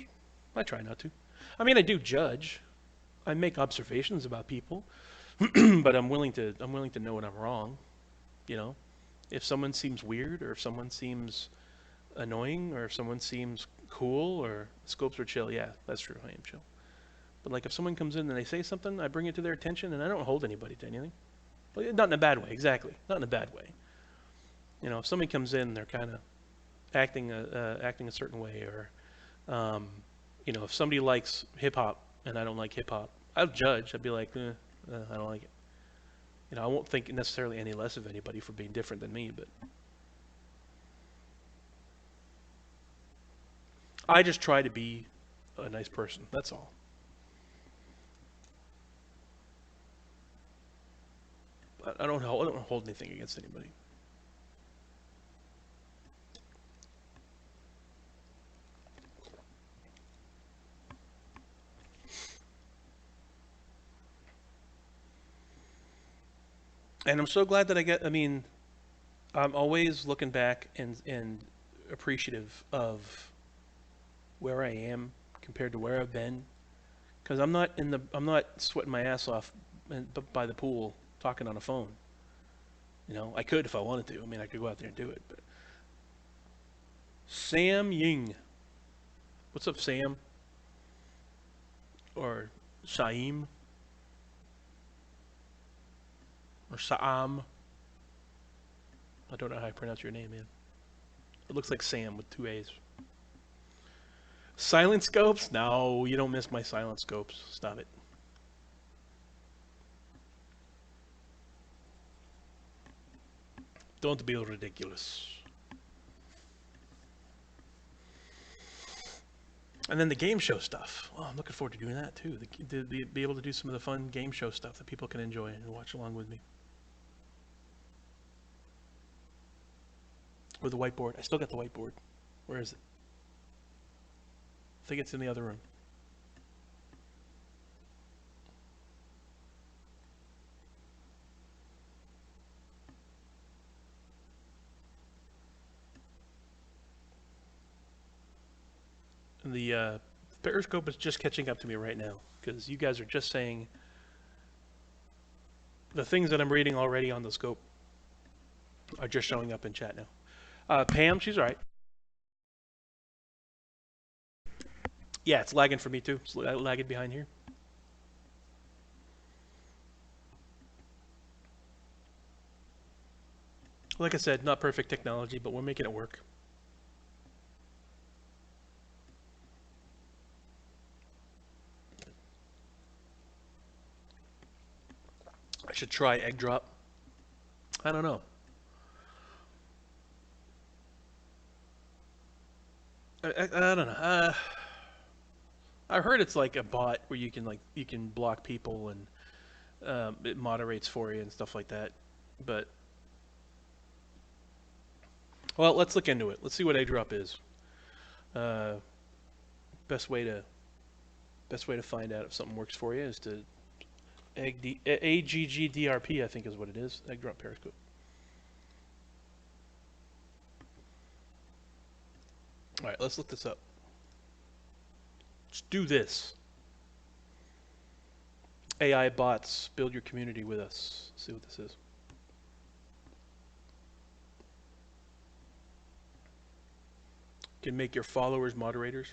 I try not to. I mean, I do judge. I make observations about people, but I'm willing to know when I'm wrong. You know, if someone seems weird, or if someone seems annoying, or if someone seems cool, or scopes are chill, yeah, that's true. I am chill. But like if someone comes in and they say something, I bring it to their attention, and I don't hold anybody to anything. But not in a bad way, exactly. Not in a bad way. If somebody comes in, they're kind of acting a certain way, or if somebody likes hip hop and I don't like hip hop, I'll judge. I'd be like, I don't like it. I won't think necessarily any less of anybody for being different than me, but I just try to be a nice person. That's all. I don't hold anything against anybody. And I'm so glad that I mean, I'm always looking back and appreciative of where I am compared to where I've been, because I'm not sweating my ass off by the pool talking on a phone. I could if I wanted to. I mean, I could go out there and do it. But Sam Ying, what's up, Sam? Or Shaim? Or Saam? I don't know how I pronounce your name, man. It looks like Sam with two A's. Silent scopes? No, you don't miss my silent scopes. Stop it. Don't be ridiculous. And then the game show stuff. Well, I'm looking forward to doing that too. To be able to do some of the fun game show stuff that people can enjoy and watch along with me. With the whiteboard. I still got the whiteboard. Where is it? I think it's in the other room. And the Periscope is just catching up to me right now, because you guys are just saying the things that I'm reading already on the scope are just showing up in chat now. Pam, she's right. Yeah, it's lagging for me too. It's lagging behind here. Like I said, not perfect technology, but we're making it work. I should try egg drop. I don't know. I don't know. I heard it's like a bot where you can block people, and it moderates for you and stuff like that. But well, let's look into it. Let's see what egg drop is. Uh, best way to find out if something works for you is to AGGDRP, I think is what it is. Egg drop periscope. All right, let's look this up. Let's do this. AI bots, build your community with us. Let's see what this is. Can make your followers moderators.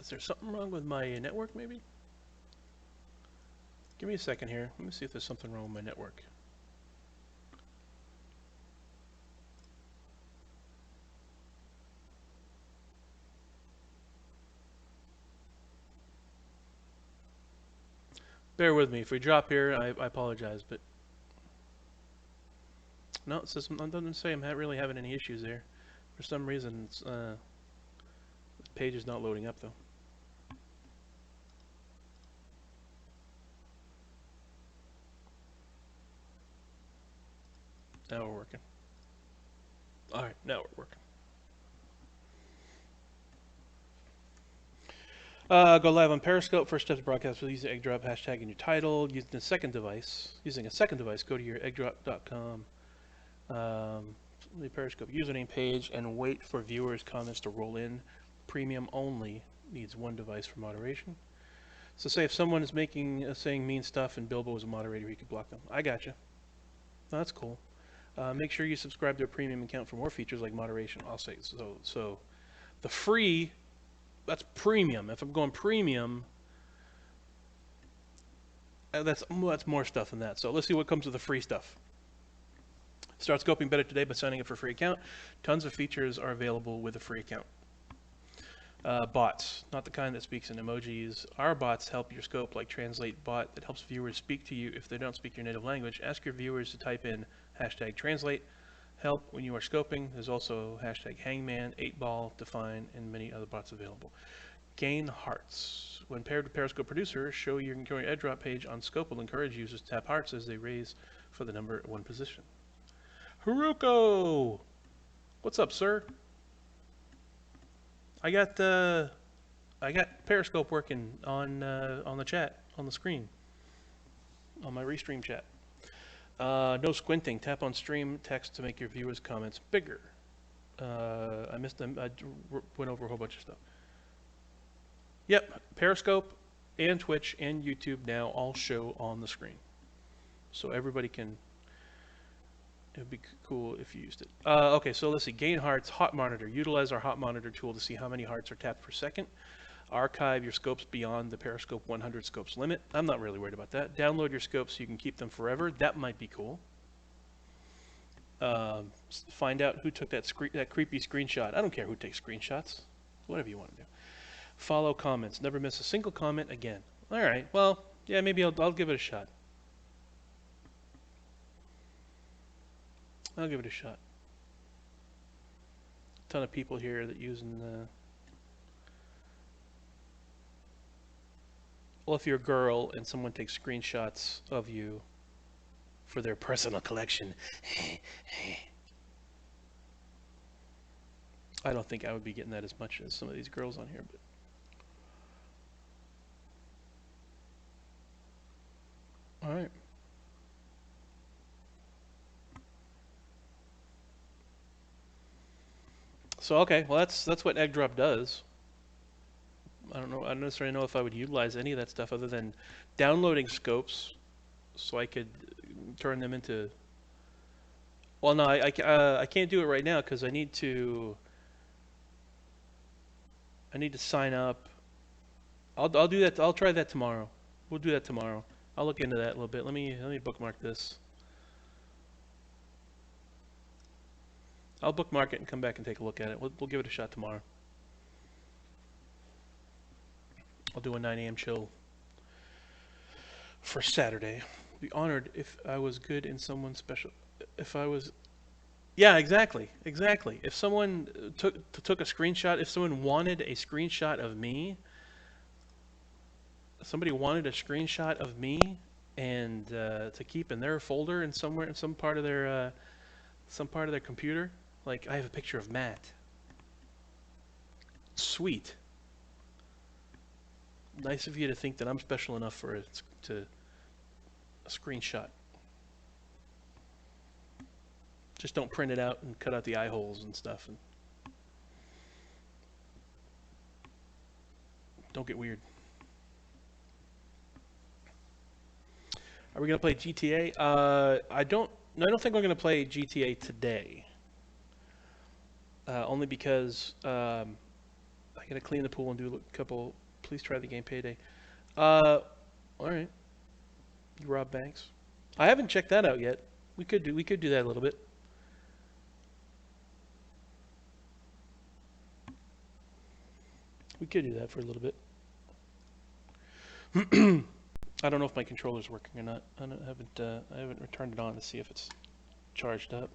Is there something wrong with my network, maybe? Give me a second here. Let me see if there's something wrong with my network. Bear with me. If we drop here, I apologize, but no, it says, it doesn't say I'm really having any issues there. For some reason, it's, the page is not loading up, though. Now we're working. All right, now we're working. Go live on Periscope. First step to broadcast with using Eggdrop hashtag in your title. Using a second device, go to your eggdrop.com the Periscope username page and wait for viewers' comments to roll in. Premium only needs one device for moderation. So say if someone is saying mean stuff and Bilbo is a moderator, he could block them. I gotcha. No, that's cool. Make sure you subscribe to a premium account for more features like moderation. I'll say so. The free, that's premium. If I'm going premium, that's more stuff than that. So let's see what comes with the free stuff. Start scoping better today by signing up for a free account. Tons of features are available with a free account. Bots, not the kind that speaks in emojis. Our bots help your scope, like Translate Bot that helps viewers speak to you if they don't speak your native language. Ask your viewers to type in hashtag translate help when you are scoping. There's also hashtag hangman, 8ball, define, and many other bots available. Gain hearts. When paired with Periscope Producer, show your Eggdrop page on Scope will encourage users to tap hearts as they raise for the number 1 position. Haruko! What's up, sir? I got Periscope working on the chat, on the screen, on my Restream chat. No squinting. Tap on stream text to make your viewers' comments bigger. I missed them. I went over a whole bunch of stuff. Yep, Periscope and Twitch and YouTube now all show on the screen, so everybody can. It'd be cool if you used it. Okay, so let's see. Gain hearts, hot monitor. Utilize our hot monitor tool to see how many hearts are tapped per second. Archive your scopes beyond the Periscope 100 scopes limit. I'm not really worried about that. Download your scopes so you can keep them forever. That might be cool. Find out who took that creepy screenshot. I don't care who takes screenshots. Whatever you want to do. Follow comments. Never miss a single comment again. All right. Well, yeah, maybe I'll give it a shot. I'll give it a shot. A ton of people here that using well, if you're a girl and someone takes screenshots of you for their personal collection, I don't think I would be getting that as much as some of these girls on here, but all right. So okay, well that's what Eggdrop does. I don't necessarily know if I would utilize any of that stuff other than downloading scopes, so I could turn them into. Well, no, I can't do it right now because I need to sign up. I'll do that. I'll try that tomorrow. We'll do that tomorrow. I'll look into that a little bit. Let me bookmark this. I'll bookmark it and come back and take a look at it. We'll give it a shot tomorrow. I'll do a 9 a.m. chill for Saturday. I'd be honored if I was good in someone's special. If I was, yeah, exactly. If someone took a screenshot, if someone wanted a screenshot of me, somebody wanted a screenshot of me and to keep in their folder and somewhere in some part of their computer. Like I have a picture of Matt. Sweet. Nice of you to think that I'm special enough for it to a screenshot. Just don't print it out and cut out the eye holes and stuff. And don't get weird. Are we gonna play GTA? I don't think we're gonna play GTA today. Only because I I gotta clean the pool and do a couple. Please try the game Payday. All right. You rob banks. I haven't checked that out yet. We could do that a little bit. We could do that for a little bit. I don't know if my controller's working or not. I haven't returned it on to see if it's charged up.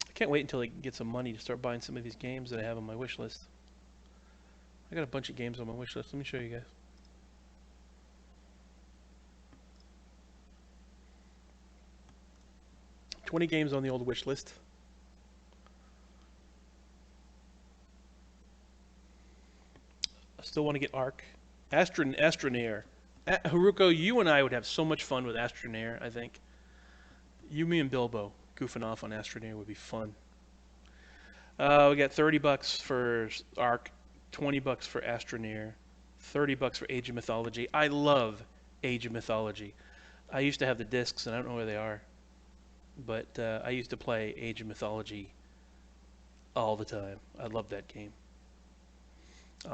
I can't wait until I get some money to start buying some of these games that I have on my wish list. I got a bunch of games on my wish list. Let me show you guys. $20 games on the old wish list. I still want to get Ark. Astroneer. Haruko, you and I would have so much fun with Astroneer, I think. You, me, and Bilbo goofing off on Astroneer would be fun. We got $30 for Ark, $20 for Astroneer, $30 for Age of Mythology. I love Age of Mythology. I used to have the discs, and I don't know where they are, but I used to play Age of Mythology all the time. I love that game.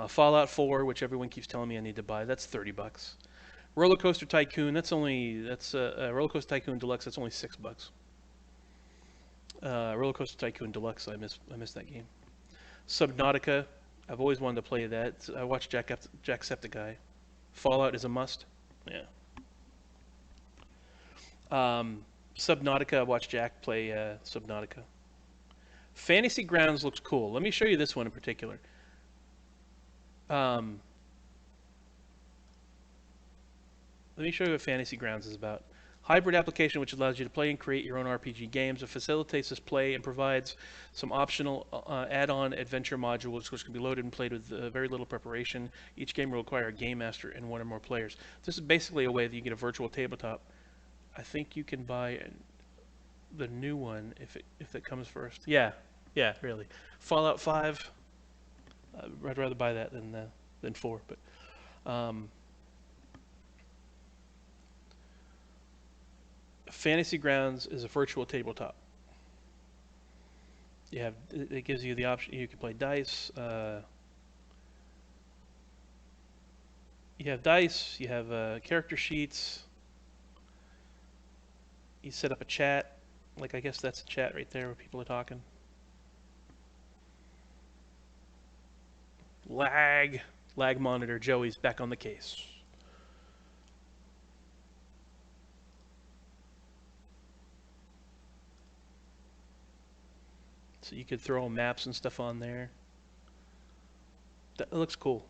Fallout 4, which everyone keeps telling me I need to buy, that's $30. Roller Coaster Tycoon, that's Roller Coaster Tycoon Deluxe. That's only $6. Roller Coaster Tycoon Deluxe, I miss that game. Subnautica, I've always wanted to play that. I watched Jacksepticeye. Fallout is a must. Yeah. Subnautica, I watched Jack play Subnautica. Fantasy Grounds looks cool. Let me show you this one in particular. Let me show you what Fantasy Grounds is about. Hybrid application which allows you to play and create your own RPG games. It facilitates this play and provides some optional add-on adventure modules which can be loaded and played with very little preparation. Each game will require a game master and one or more players. This is basically a way that you get a virtual tabletop. I think you can buy the new one if it comes first. Yeah, really. Fallout 5. I'd rather buy that than 4, but. Fantasy Grounds is a virtual tabletop. It gives you the option. You can play dice. You have dice. You have character sheets. You set up a chat. Like I guess that's a chat right there where people are talking. Lag monitor. Joey's back on the case. So you could throw maps and stuff on there. That looks cool.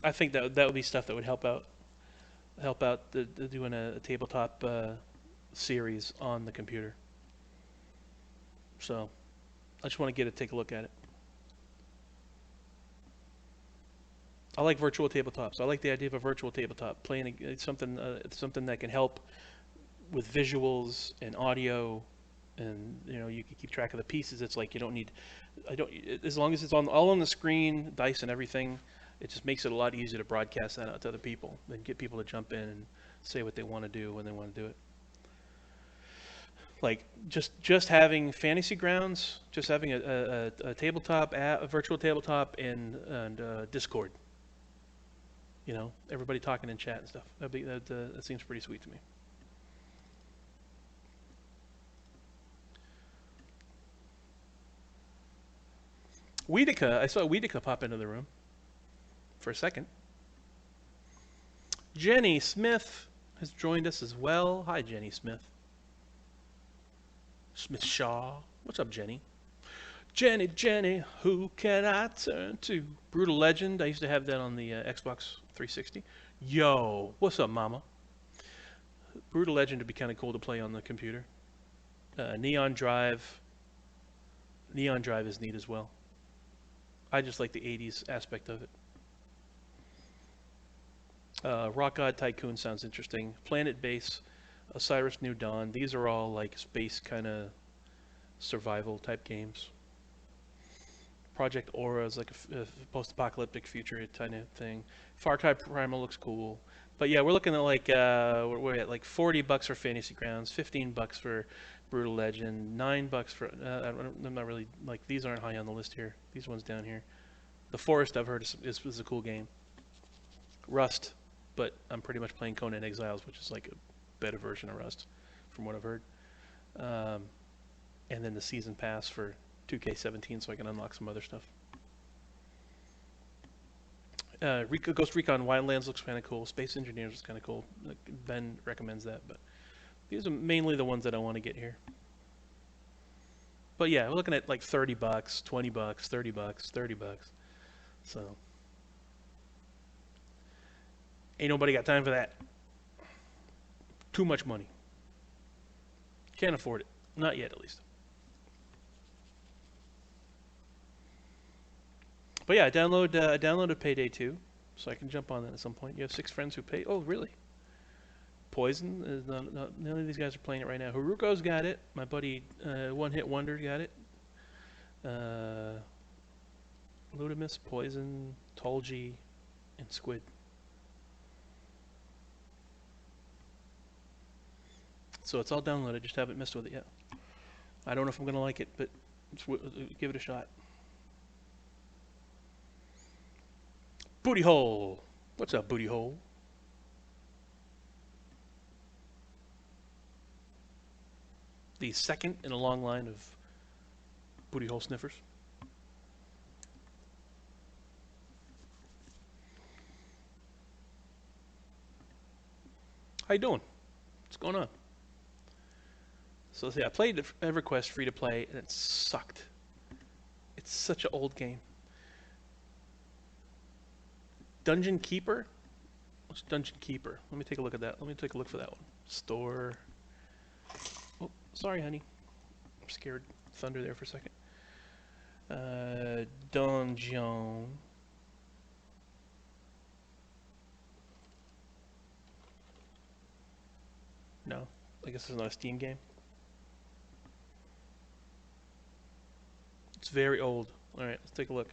I think that would be stuff that would help out doing a tabletop series on the computer. So I just want to take a look at it. I like virtual tabletops. I like the idea of a virtual tabletop, playing something that can help with visuals and audio, and you can keep track of the pieces. It's like you don't need, as long as it's all on the screen, dice and everything. It just makes it a lot easier to broadcast that out to other people and get people to jump in and say what they want to do when they want to do it. Like just having Fantasy Grounds, just having a tabletop, a virtual tabletop, and Discord. Everybody talking in chat and stuff. That seems pretty sweet to me. Weedica, I saw Weedica pop into the room for a second. Jenny Smith has joined us as well. Hi, Jenny Smith. Smith Shaw. What's up, Jenny? Jenny, who can I turn to? Brutal Legend. I used to have that on the Xbox 360. Yo, what's up, mama? Brutal Legend would be kind of cool to play on the computer. Neon Drive. Neon Drive is neat as well. I just like the 80s aspect of it. Rock God Tycoon sounds interesting. Planet Base, Osiris New Dawn. These are all like space kind of survival type games. Project Aura is like a post-apocalyptic future kind of thing. Far Cry Primal looks cool. But yeah, we're looking at like we're at like $40 for Fantasy Grounds, $15 for Brutal Legend, $9 for I'm not really like these aren't high on the list here. These ones down here. The Forest I've heard is a cool game. Rust, but I'm pretty much playing Conan Exiles, which is like a better version of Rust, from what I've heard. Um, and then the season pass for 2K17, so I can unlock some other stuff. Ghost Recon Wildlands looks kind of cool. Space Engineers is kind of cool. Ben recommends that, but these are mainly the ones that I want to get here. But yeah, we're looking at like $30, $20, $30, $30. So ain't nobody got time for that. Too much money. Can't afford it. Not yet, at least. But yeah, I downloaded Payday 2, so I can jump on that at some point. You have 6 friends who pay. Oh, really? Poison is none of these guys are playing it right now. Haruko's got it. My buddy One Hit Wonder got it. Ludimus, Poison, Tolji, and Squid. So it's all downloaded. Just haven't messed with it yet. I don't know if I'm gonna like it, but give it a shot. Booty hole. What's up, booty hole? The second in a long line of booty hole sniffers. How you doing? What's going on? So yeah, I played EverQuest free to play, and it sucked. It's such an old game. Dungeon Keeper? What's Dungeon Keeper? Let me take a look at that. Let me take a look for that one. Store. Oh, sorry, honey. I'm scared. Thunder there for a second. Dungeon. No, I guess it's not a Steam game. It's very old. All right, let's take a look.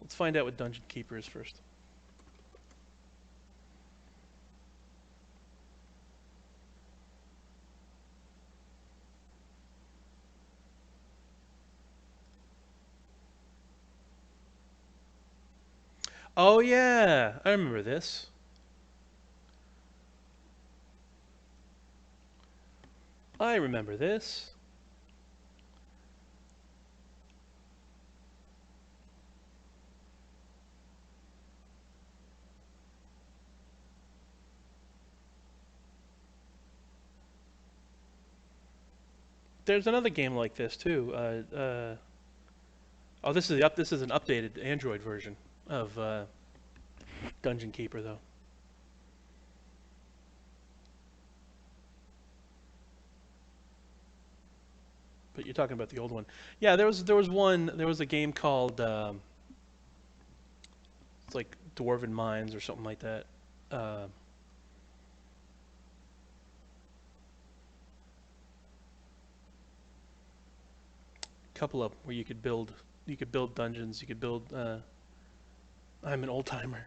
Let's find out what Dungeon Keeper is first. Oh yeah, I remember this. I remember this. There's another game like this too. Oh, this is This is an updated Android version of Dungeon Keeper, though. But you're talking about the old one. Yeah, there was a game called it's like Dwarven Mines or something like that. Uh, couple of where you could build dungeons, you could build. I'm an old timer.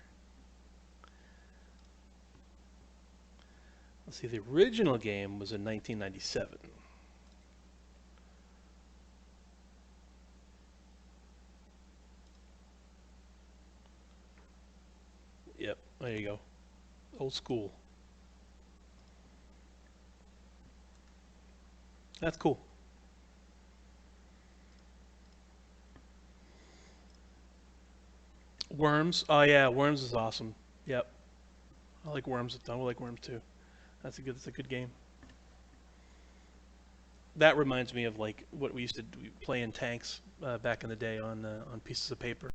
Let's see, the original game was in 1997. Yep, there you go. Old school. That's cool. Worms. Oh yeah, Worms is awesome. Yep, I like Worms. I like Worms too. That's a good game. That reminds me of like what we used to play in tanks back in the day on pieces of paper,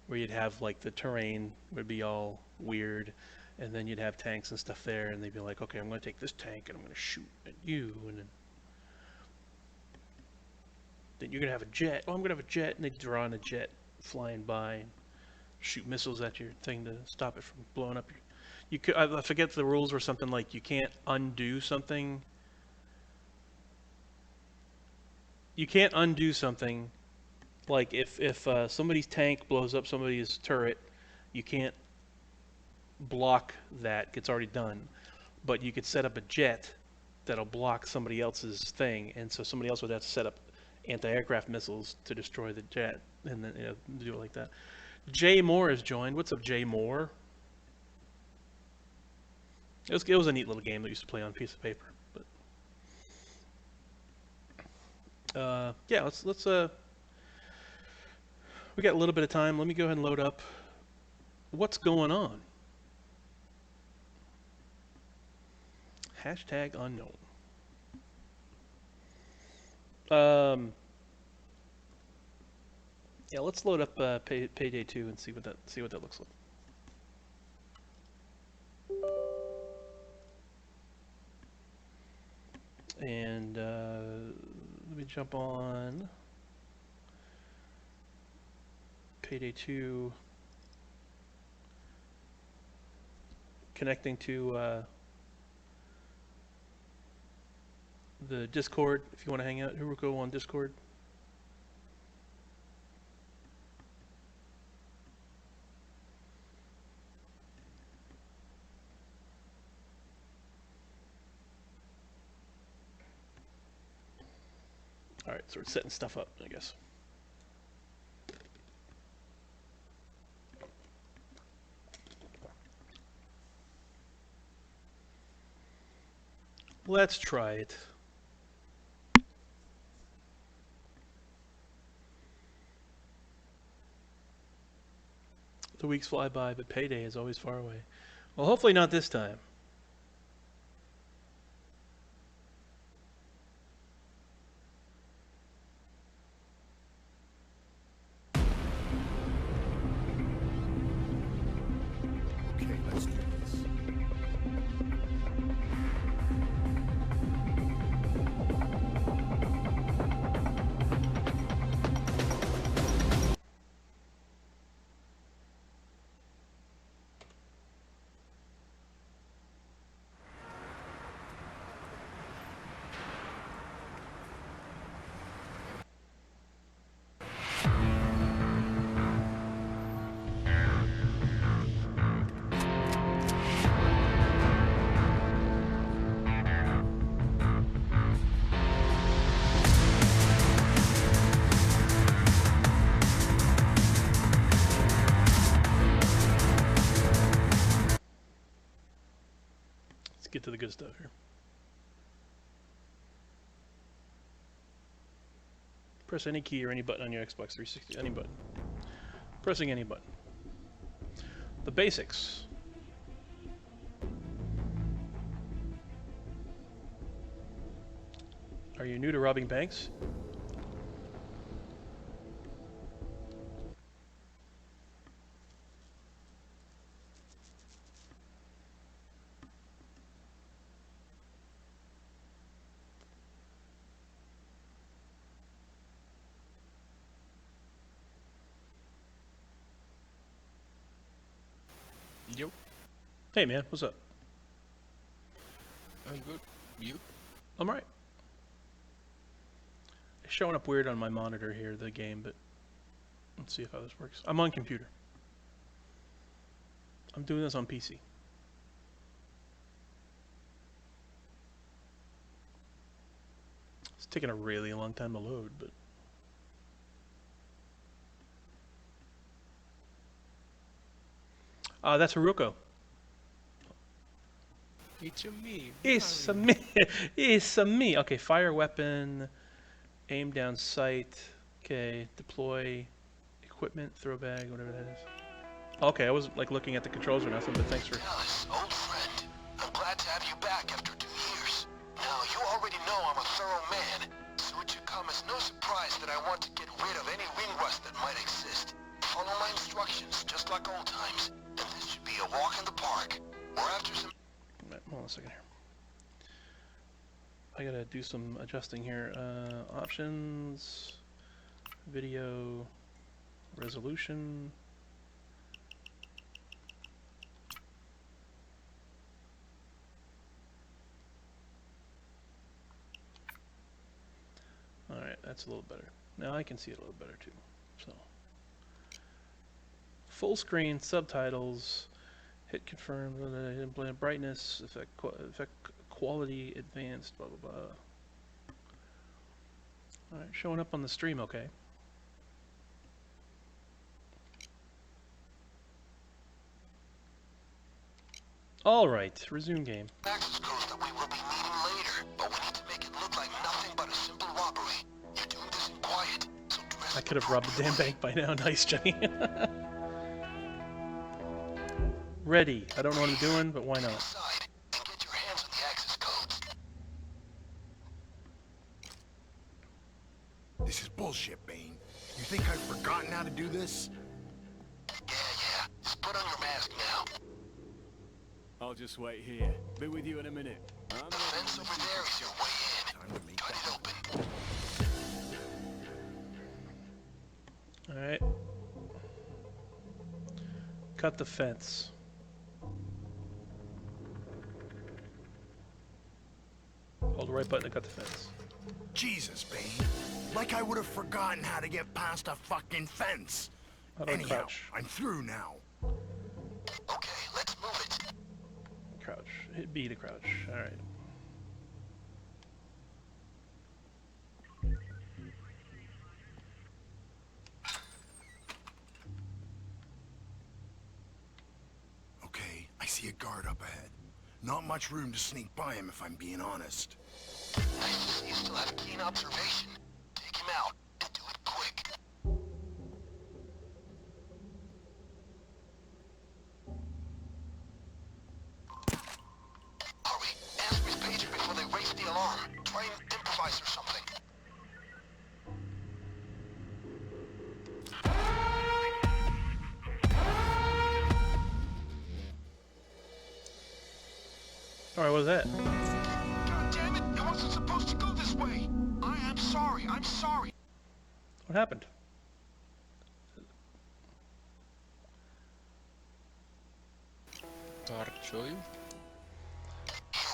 where you'd have like the terrain would be all weird, and then you'd have tanks and stuff there, and they'd be like, okay, I'm going to take this tank and I'm going to shoot at you, and then you're going to have a jet. Oh, I'm going to have a jet, and they'd draw on a jet flying by. shoot missiles at your thing to stop it from blowing up. You could, I forget the rules were something like you can't undo something. You can't undo something, like if somebody's tank blows up somebody's turret, you can't block that. It's already done. But you could set up a jet that'll block somebody else's thing, and so somebody else would have to set up anti-aircraft missiles to destroy the jet, and then do it like that. Jay Moore has joined. What's up, Jay Moore? It was a neat little game that we used to play on a piece of paper. But yeah, let's we got a little bit of time. Let me go ahead and load up what's going on. Hashtag unknown. Yeah, let's load up Payday 2 and see what that looks like. And let me jump on Payday 2, connecting to the Discord if you want to hang out. Haruko on Discord. All right, so we're setting stuff up, I guess. Let's try it. The weeks fly by, but payday is always far away. Well, hopefully not this time. Okay, let's do this. Get to the good stuff here. Press any key or any button on your Xbox 360, any button. Pressing any button. The basics. Are you new to robbing banks? Yo, Hey man, what's up? I'm good. You? I'm right. It's showing up weird on my monitor here, the game, but let's see if how this works. I'm on computer. I'm doing this on PC. It's taking a really long time to load, but that's Haruko. It's a me. It's a me. It's a me. Okay, fire weapon, aim down sight. Okay, deploy equipment, throw bag, whatever that is. Okay, I wasn't like looking at the controls or nothing, but thanks for. Alice, old friend. I'm glad to have you back after 2 years. Now, you already know I'm a thorough man, so it should come as no surprise that I want to get rid of any ring rust that might exist. Follow my instructions, just like old times, and this should be a walk in the park. Or after some... Hold on a second here. I gotta do some adjusting here. Options, video, resolution. that's a little better. Now I can see it a little better too. So full screen, subtitles, hit confirm, brightness, effect quality, advanced, blah blah blah. All right, showing up on the stream, okay. All right, resume game. Access codes that we will be meeting later, but we need to make it look like nothing but a simple robbery. You're doing this in quiet, so dress I could have robbed the damn bank by now. Nice, Johnny. Ready. I don't know what I'm doing, but why not? inside and get your hands on the access codes. This is bullshit, Bane. You think I've forgotten how to do this? Yeah. Just put on your mask now. I'll just wait here. Be with you in a minute. I'm The fence over there is your way in. Time to make Cut that. it open. Alright. Cut the fence. Hold the right button to cut the fence. Jesus, Bane. Like I would have forgotten how to get past a fucking fence. How do I Anyhow, crouch? I'm through now. Okay, let's move it. Crouch. Hit B to crouch. Alright. Okay, I see a guard up ahead. Not much room to sneak by him if I'm being honest. Nice to see you still have keen observation. Take him out and do it quick. Hurry, answer his pager before they raise the alarm. Try and improvise or something. Alright, what was that? God damn it! It wasn't supposed to go this way! I am sorry, I'm sorry! What happened? show you? Here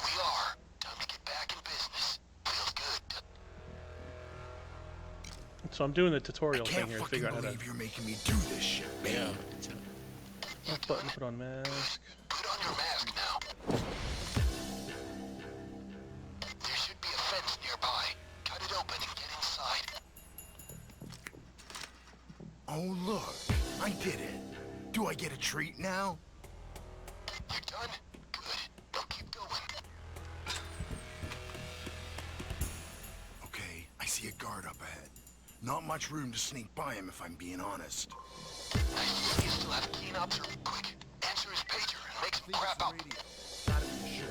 we are. Time to get back in business. Feels good. So I'm doing the tutorial thing Can't here to fucking figure out how to... believe you're making me do this shit, Bane. Yeah. Left button, put on mask. Put on your mask now. There should be a fence nearby. Cut it open and get inside. Oh, look. I did it. Do I get a treat now? You're done? Good. Now keep going. Okay, I see a guard up ahead. Not much room to sneak by him if I'm being honest. Nice to see you still have keen observation. Quick, answer his pager and make some crap up. Gotta be sure.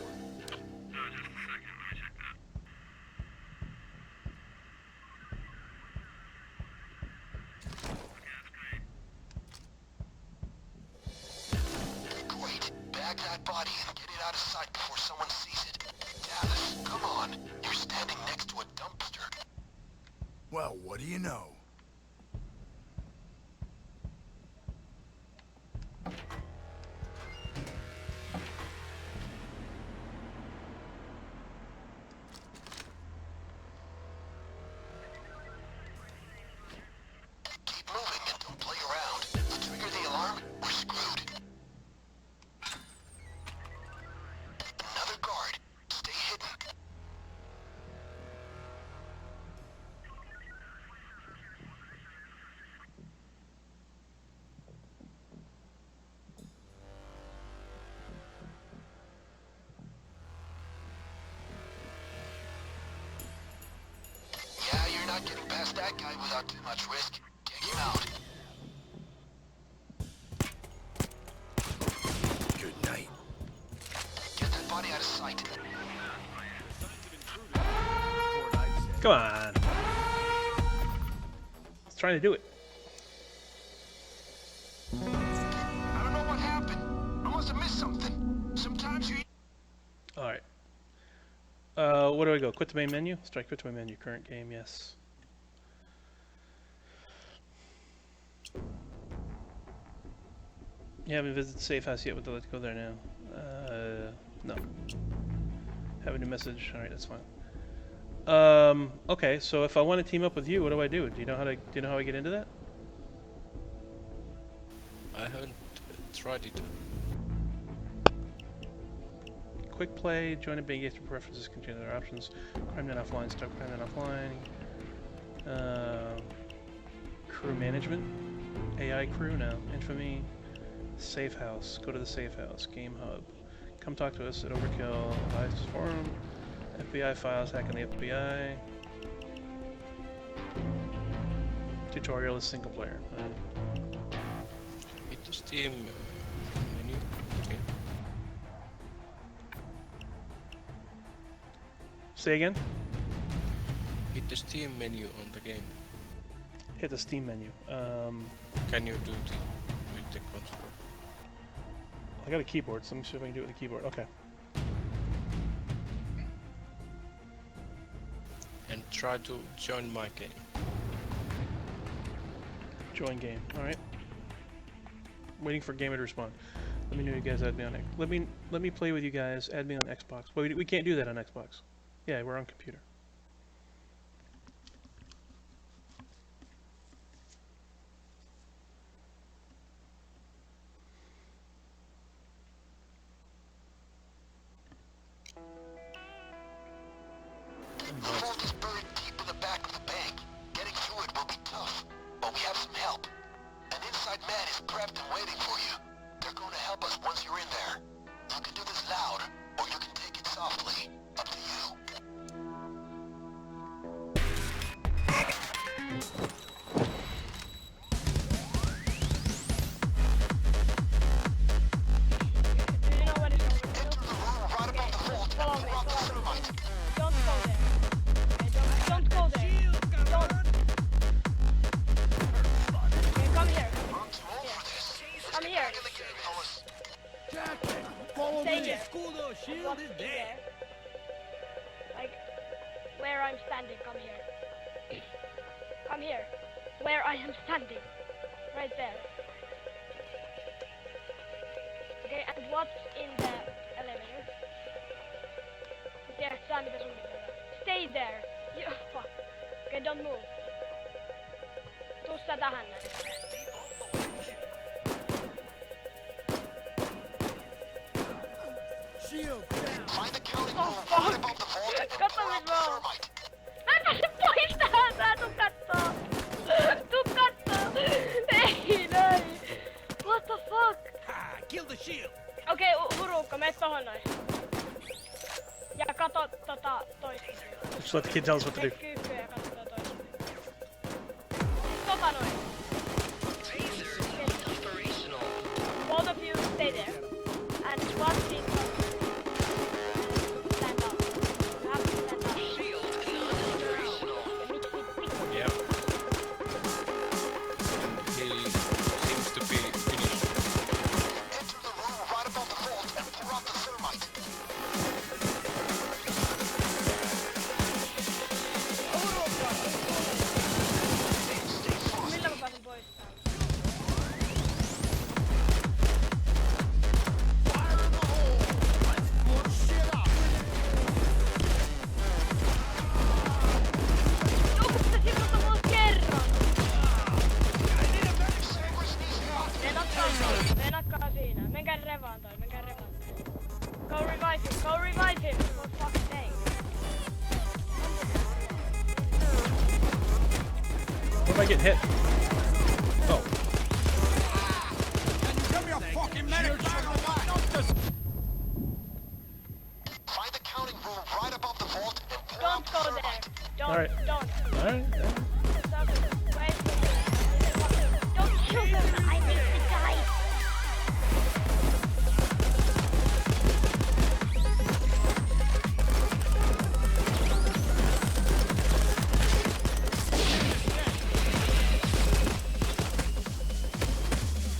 Great. Bag that body and get it out of sight before someone sees it. Dallas, come on. You're standing next to a dumpster. Well, what do you know? Keep moving and don't play around. If you trigger the alarm, we're screwed. Another guard. Stay hidden. Yeah, you're not getting past that guy without too much risk. Take him out. Good night. Get that body out of sight. Come on. I was trying to do it. I don't know what happened. I must have missed something. Sometimes you... Alright. Where do I go? Quit the main menu? Strike quit to main menu. Current game, yes. You haven't visited Safe House yet, but let's go there now. No. Have a new message. Alright, that's fine. Okay, so if I want to team up with you, what do I do? Do you know how I get into that? I haven't tried it. Quick play, join a big game through preferences, continue their options. Crime Net offline, start Crime Net offline. Crew management, AI crew now, infamy, safe house. Go to the safe house, game hub. Come talk to us at Overkill, Vice Forum, FBI files, hacking the FBI. Tutorial is single player. Hit the Steam menu. Okay. Say again? Hit the Steam menu on the game. Hit the Steam menu. Can you do it with the controller? I got a keyboard, so let me see if I can do it with a keyboard. Okay. And try to join my game. Join game. Alright. Waiting for Gamer to respond. Let me know you guys add me on let me play with you guys, add me on Xbox. Well, we can't do that on Xbox. Yeah, we're on computer. The vault is buried deep in the back of the bank. Getting through it will be tough, but we have some help. An inside man is prepped and waiting for you. They're going to help us once you're in there. You can do this loud, or you can take it softly. Up to you. Do you know what it's over? Enter the room right above the vault and Follow me, pull out the follow me. thermite. Don't go there. Okay, don't go there. Don't. Okay, come here. I'm too old for this. Let's Come get here. back in the game, fellas. Stay here. What is there? Like, where I'm standing, come here. Come here. Where I am standing. Right there. Okay, and what's in the elevator? There, stand the suunnitelma. Stay there. You, fuck. Okay, don't move. Tuu sä tähän näin. Find the counting Oh, room fuck. right above the vault and Kato pull out nyt the vaan. thermite. Mä en pääse pois täältä, tuu kattoo. Tuu kattoo. Ei näin. What the fuck? Okei, Hurukka, mene tohon noin. Ja kato toista. Just let the kid tell us what to do. Tee kyykkyä ja kato toista. Tota noin. Both of you stay there. And what's in stand up. You have to stand up. Ja miksi vittu? Yeah. He seems to be finished. Enter the room right above the vault and pull out the thermite. Hurukka! Millä mä pääsen pois täältä? Joku pitäisi sivuta mua kerran! Venatkaa siinä. Menkää revaan toi, menkää revaan. Go revive him, go revive him! For fuck's sake. What if I get hit? Oh. Find the counting room right above the vault and pull out Don't the go thermite. there. Don't, Alright. don't. Alright. Stop it. Wait for me. Don't kill them. I need to die.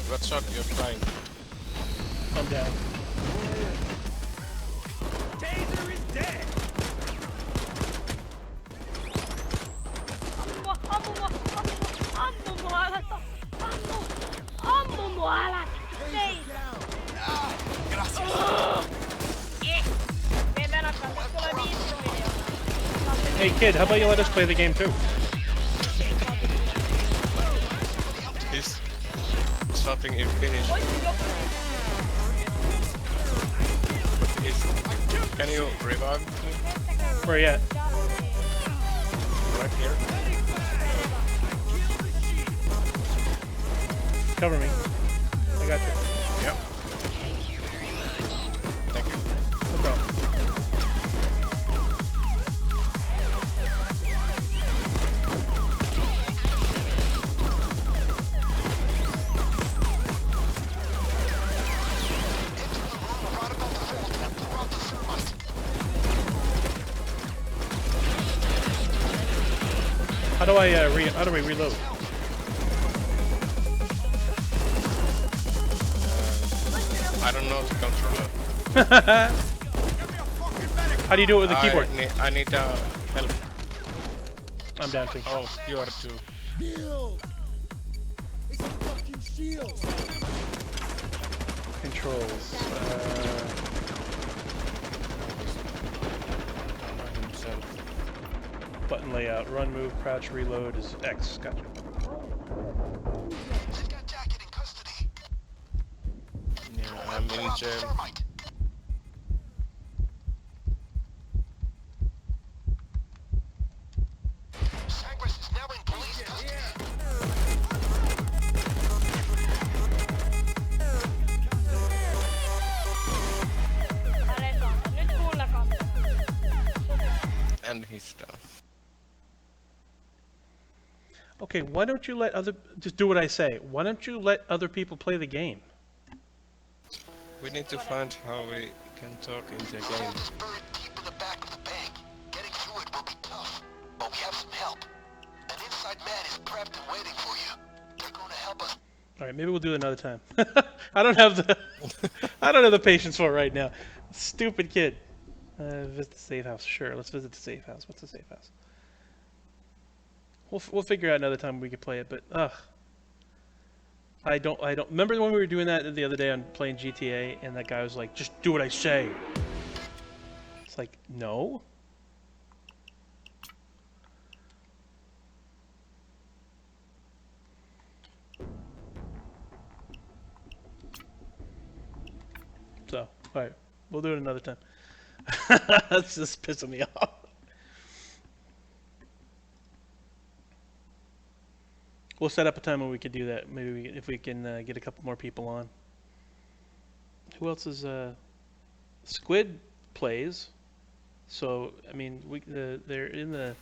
What shot you're flying? I'm down. Ammu mua, älä ammu mua, älä seistä. Mene venakkaan, nyt tulee 50 miljoonaa. Hey kid, how about you let us play the game too? He's stopping in finish. Can you revive me? Where you at? Right here. Cover me. I got you. Yep. Thank you. No problem. How do I how do we reload? I don't know the controller. How do you do it with the keyboard? I need help. I'm down too. Oh, you are too. Controls. Himself. Button layout. Run, move, crouch, reload is X. Gotcha. They've got Jacket in custody. Yeah, I'm in jail. Thermite. Cypress is now in police custody. Aletaan. Nyt kuullakaa. And he's down. Okay, why don't you let just do what I say. Why don't you let other people play the game? We need to find how we can talk in the The vault game. is buried deep in the back of the bank. Getting through it will be tough, but we have some help. An inside man is prepped and waiting for you. They're going to help us. All right, maybe we'll do it another time. I don't have the patience for it right now. Stupid kid. Visit the safe house. Sure, let's visit the safe house. What's the safe house? We'll figure out another time we can play it, but I don't remember when we were doing that the other day on playing GTA, and that guy was like, "Just do what I say." It's like, no. So, all right, we'll do it another time. That's just pissing me off. We'll set up a time when we could do that. Maybe if we can get a couple more people on. Who else is Squid plays? So I mean, they're in the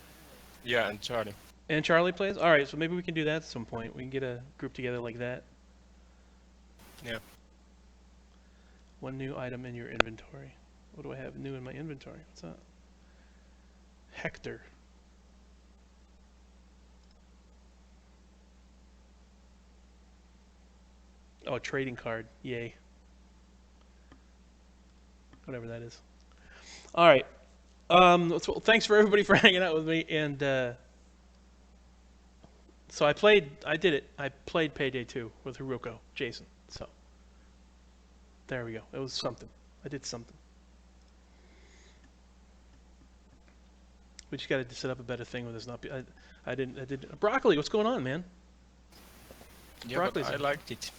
Yeah, and Charlie. and Charlie plays. All right, so maybe we can do that at some point. We can get a group together like that. Yeah. One new item in your inventory. What do I have new in my inventory? What's that? Hector. Oh, a trading card. Yay. Whatever that is. All right. So thanks for everybody for hanging out with me. And so I did it. I played Payday 2 with Haruko, Jason. So there we go. It was something. I did something. We just got to set up a better thing with this. Not be, I didn't. Broccoli, what's going on, man? Yeah, but Broccoli's I in. liked it.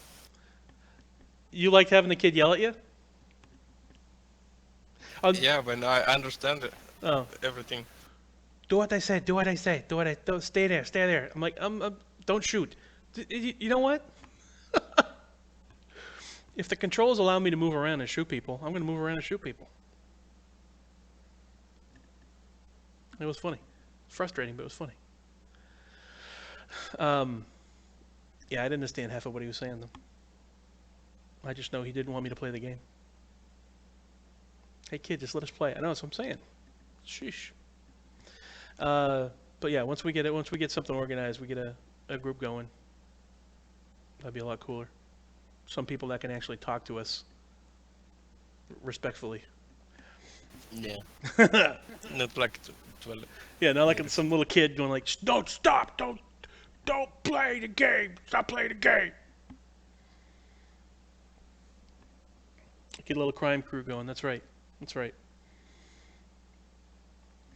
You liked having the kid yell at you? Yeah, when I understand Oh. everything. Do what I say. Do what I say. Don't stay there. Stay there. I'm like, don't shoot. You know what? If the controls allow me to move around and shoot people, I'm going to move around and shoot people. It was funny. Frustrating, but it was funny. Yeah, I didn't understand half of what he was saying, though. I just know he didn't want me to play the game. Hey, kid, just let us play. I know, that's what I'm saying. Sheesh. But yeah, once we get something organized, we get a group going. That'd be a lot cooler. Some people that can actually talk to us respectfully. Yeah. Not like 12. Yeah, not like some little kid going like, "Don't stop! Don't play the game! Stop playing the game!" Get a little crime crew going. That's right. That's right.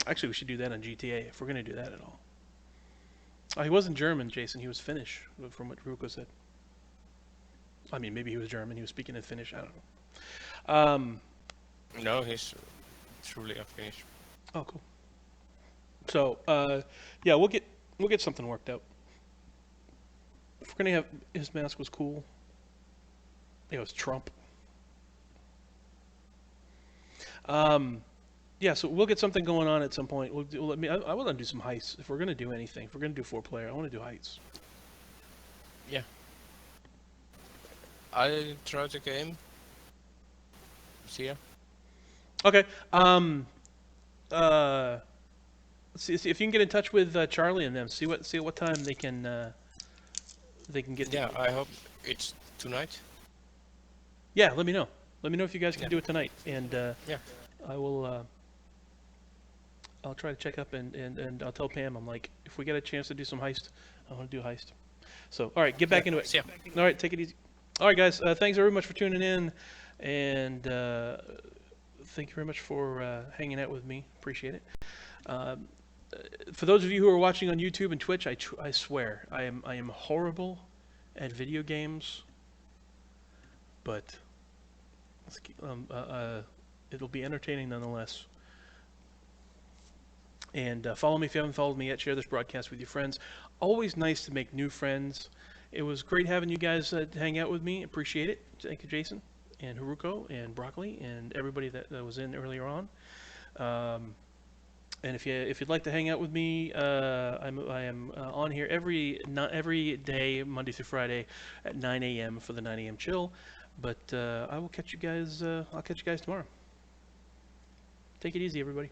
Actually, we should do that on GTA if we're gonna do that at all. Oh, he wasn't German, Jason. He was Finnish, from what Ruko said. I mean, maybe he was German. He was speaking in Finnish. I don't know. No, he's truly a Finnish. Oh, cool. So, yeah, we'll get something worked out. If we're gonna have his mask was cool. It was Trump. Yeah, so we'll get something going on at some point. I want to do some heists. If we're gonna do anything, if we're gonna do 4-player, I want to do heists. Yeah. I try the game. See ya. Okay. See if you can get in touch with Charlie and them. See what time they can get. Yeah, I hope it's tonight. Yeah, let me know. Let me know if you guys can Yeah. do it tonight, and Yeah. I will. I'll try to check up and I'll tell Pam. I'm like, if we get a chance to do some heist, I want to do a heist. So, all right, get back into it. See ya. All right, take it easy. All right, guys. Thanks very much for tuning in, and thank you very much for hanging out with me. Appreciate it. For those of you who are watching on YouTube and Twitch, I swear I am horrible at video games, but it'll be entertaining nonetheless. And follow me if you haven't followed me yet. Share this broadcast with your friends. Always nice to make new friends. It was great having you guys hang out with me. Appreciate it. Thank you, Jason, and Haruko, and Broccoli, and everybody that was in earlier on. And if you'd like to hang out with me, I am on here every day, Monday through Friday, at 9 a.m. for the 9 a.m. chill. But I will catch you guys. I'll catch you guys tomorrow. Take it easy, everybody.